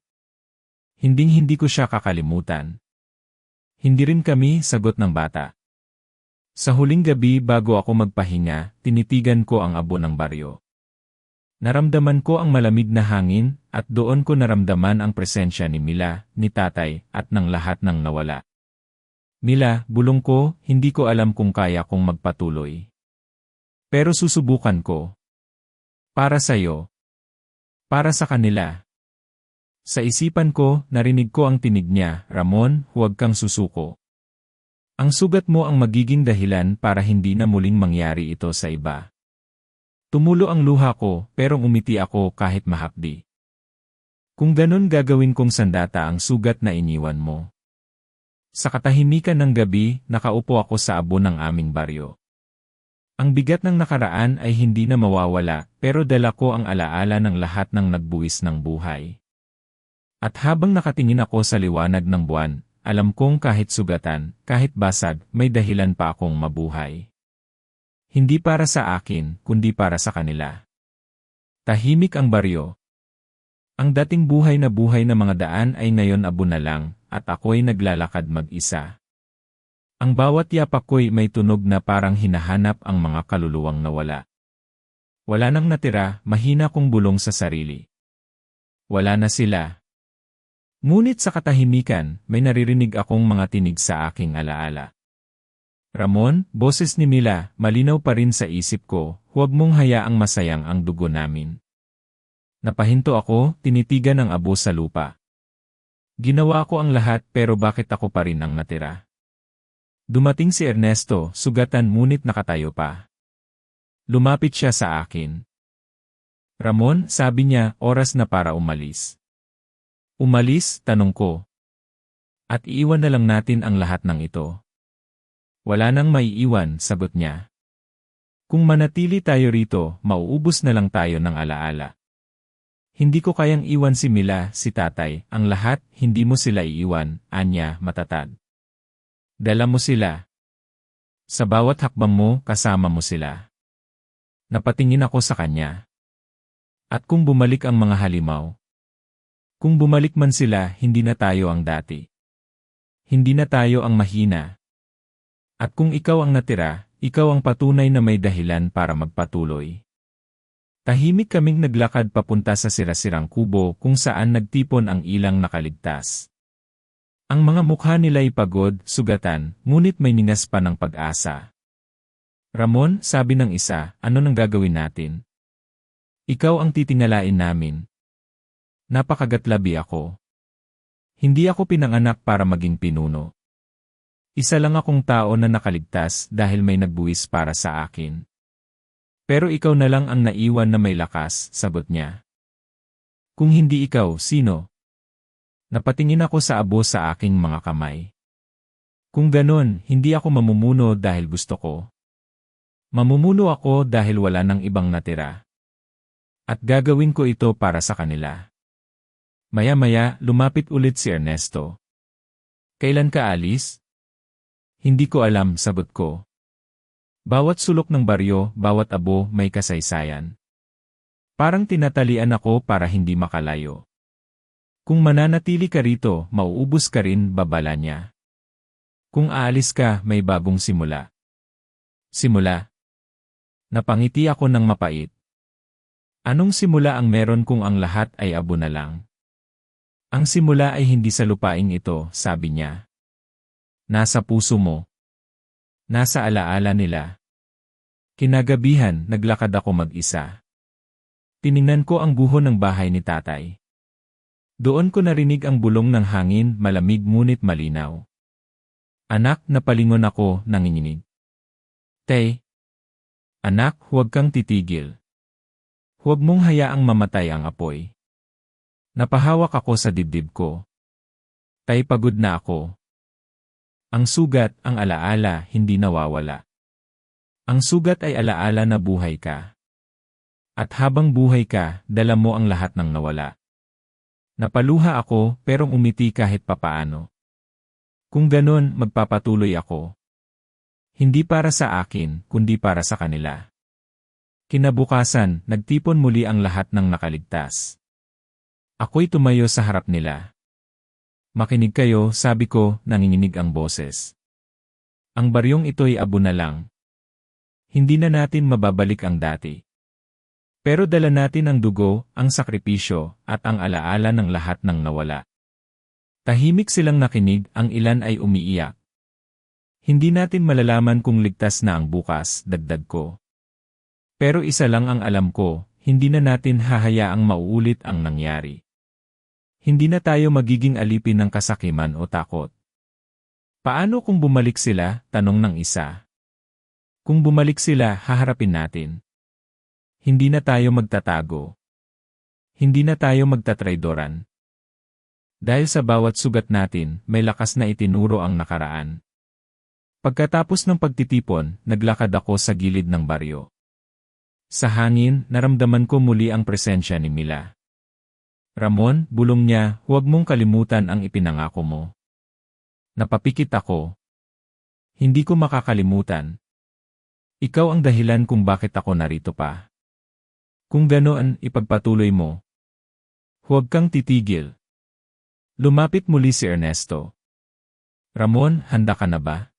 Hinding-hindi ko siya kakalimutan. Hindi rin kami, sagot ng bata. Sa huling gabi bago ako magpahinga, tinitigan ko ang abo ng baryo. Naramdaman ko ang malamig na hangin, at doon ko naramdaman ang presensya ni Mila, ni tatay, at ng lahat ng nawala. Mila, bulong ko, hindi ko alam kung kaya kong magpatuloy. Pero susubukan ko. Para sa'yo. Para sa kanila. Sa isipan ko, narinig ko ang tinig niya, Ramon, huwag kang susuko. Ang sugat mo ang magiging dahilan para hindi na muling mangyari ito sa iba. Tumulo ang luha ko, pero umiti ako kahit mahapdi. Kung ganun gagawin kong sandata ang sugat na iniwan mo. Sa katahimikan ng gabi, nakaupo ako sa abo ng aming baryo. Ang bigat ng nakaraan ay hindi na mawawala, pero dala ko ang alaala ng lahat ng nagbuwis ng buhay. At habang nakatingin ako sa liwanag ng buwan, alam kong kahit sugatan, kahit basag, may dahilan pa akong mabuhay. Hindi para sa akin, kundi para sa kanila. Tahimik ang baryo. Ang dating buhay na mga daan ay ngayon abo na lang, at ako'y naglalakad mag-isa. Ang bawat yapak ko'y may tunog na parang hinahanap ang mga kaluluwang nawala. Wala nang natira, mahina kong bulong sa sarili. Wala na sila. Ngunit sa katahimikan, may naririnig akong mga tinig sa aking alaala. Ramon, boses ni Mila, malinaw pa rin sa isip ko, huwag mong hayaang masayang ang dugo namin. Napahinto ako, tinitigan ang abo sa lupa. Ginawa ko ang lahat pero bakit ako pa rin ang natira? Dumating si Ernesto, sugatan ngunit nakatayo pa. Lumapit siya sa akin. Ramon, sabi niya, oras na para umalis. Umalis, tanong ko. At iiwan na lang natin ang lahat ng ito. Wala nang maiiwan, sagot niya. Kung manatili tayo rito, mauubos na lang tayo ng alaala. Hindi ko kayang iwan si Mila, si tatay, ang lahat, hindi mo sila iiwan, anya, matatag. Dala mo sila. Sa bawat hakbang mo, kasama mo sila. Napatingin ako sa kanya. At kung bumalik ang mga halimaw? Kung bumalik man sila, hindi na tayo ang dati. Hindi na tayo ang mahina. At kung ikaw ang natira, ikaw ang patunay na may dahilan para magpatuloy. Tahimik kaming naglakad papunta sa sirasirang kubo kung saan nagtipon ang ilang nakaligtas. Ang mga mukha nila'y pagod, sugatan, ngunit may ningas pa ng pag-asa. Ramon, sabi ng isa, ano nang gagawin natin? Ikaw ang titingalain namin. Napakagatlabi ako. Hindi ako pinanganak para maging pinuno. Isa lang akong tao na nakaligtas dahil may nagbuwis para sa akin. Pero ikaw na lang ang naiwan na may lakas, sagot niya. Kung hindi ikaw, sino? Napatingin ako sa abo sa aking mga kamay. Kung ganon, hindi ako mamumuno dahil gusto ko. Mamumuno ako dahil wala nang ibang natira. At gagawin ko ito para sa kanila. Maya-maya, lumapit ulit si Ernesto. Kailan ka alis? Hindi ko alam, sagot ko. Bawat sulok ng baryo, bawat abo may kasaysayan. Parang tinatalian ako para hindi makalayo. Kung mananatili ka rito, mauubos ka rin, babala niya. Kung aalis ka, may bagong simula. Simula? Napangiti ako ng mapait. Anong simula ang meron kung ang lahat ay abo na lang? Ang simula ay hindi sa lupaing ito, sabi niya. Nasa puso mo. Nasa alaala nila. Kinagabihan, naglakad ako mag-isa. Tiningnan ko ang guho ng bahay ni tatay. Doon ko narinig ang bulong ng hangin, malamig ngunit malinaw. Anak, napalingon ako, nanginginig. Tay. Anak, huwag kang titigil. Huwag mong hayaang mamatay ang apoy. Napahawak ako sa dibdib ko. Tay, pagod na ako. Ang sugat, ang alaala, hindi nawawala. Ang sugat ay alaala na buhay ka. At habang buhay ka, dala mo ang lahat ng nawala. Napaluha ako, pero umiti kahit papaano. Kung ganon, magpapatuloy ako. Hindi para sa akin, kundi para sa kanila. Kinabukasan, nagtipon muli ang lahat ng nakaligtas. Ako'y tumayo sa harap nila. Makinig kayo, sabi ko, nanginginig ang boses. Ang baryong ito'y abo na lang. Hindi na natin mababalik ang dati. Pero dala natin ang dugo, ang sakripisyo, at ang alaala ng lahat ng nawala. Tahimik silang nakinig, ang ilan ay umiiyak. Hindi natin malalaman kung ligtas na ang bukas, dagdag ko. Pero isa lang ang alam ko, hindi na natin hahayaang mauulit ang nangyari. Hindi na tayo magiging alipin ng kasakiman o takot. Paano kung bumalik sila, tanong ng isa. Kung bumalik sila, haharapin natin. Hindi na tayo magtatago. Hindi na tayo magtatraidoran. Dahil sa bawat sugat natin, may lakas na itinuro ang nakaraan. Pagkatapos ng pagtitipon, naglakad ako sa gilid ng baryo. Sa hangin, naramdaman ko muli ang presensya ni Mila. Ramon, bulong niya, huwag mong kalimutan ang ipinangako mo. Napapikit ako. Hindi ko makakalimutan. Ikaw ang dahilan kung bakit ako narito pa. Kung ganoon, ipagpatuloy mo. Huwag kang titigil. Lumapit muli si Ernesto. Ramon, handa ka na ba?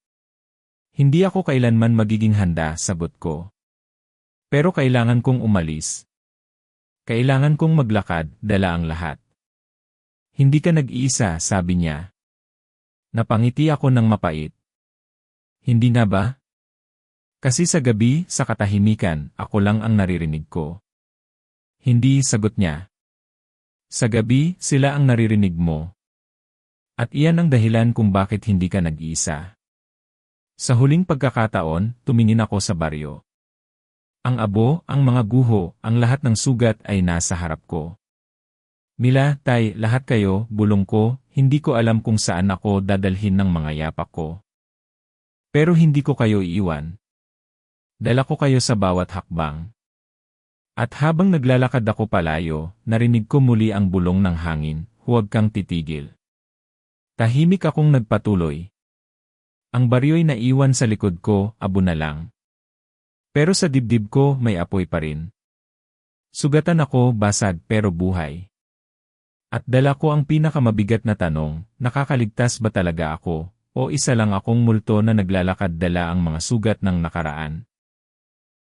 Hindi ako kailanman magiging handa, sagot ko. Pero kailangan kong umalis. Kailangan kong maglakad, dala ang lahat. Hindi ka nag-iisa, sabi niya. Napangiti ako ng mapait. Hindi na ba? Kasi sa gabi, sa katahimikan, ako lang ang naririnig ko. Hindi, sagot niya. Sa gabi, sila ang naririnig mo. At iyan ang dahilan kung bakit hindi ka nag-iisa. Sa huling pagkakataon, tumingin ako sa baryo. Ang abo, ang mga guho, ang lahat ng sugat ay nasa harap ko. Mila, tay, lahat kayo, bulong ko, hindi ko alam kung saan ako dadalhin ng mga yapak ko. Pero hindi ko kayo iiwan. Dala ko kayo sa bawat hakbang. At habang naglalakad ako palayo, narinig ko muli ang bulong ng hangin, "Huwag kang titigil." Tahimik akong nagpatuloy. Ang baryo'y naiwan sa likod ko, abo na lang. Pero sa dibdib ko, may apoy pa rin. Sugatan ako, basag pero buhay. At dala ko ang pinakamabigat na tanong, nakakaligtas ba talaga ako, o isa lang akong multo na naglalakad dala ang mga sugat ng nakaraan?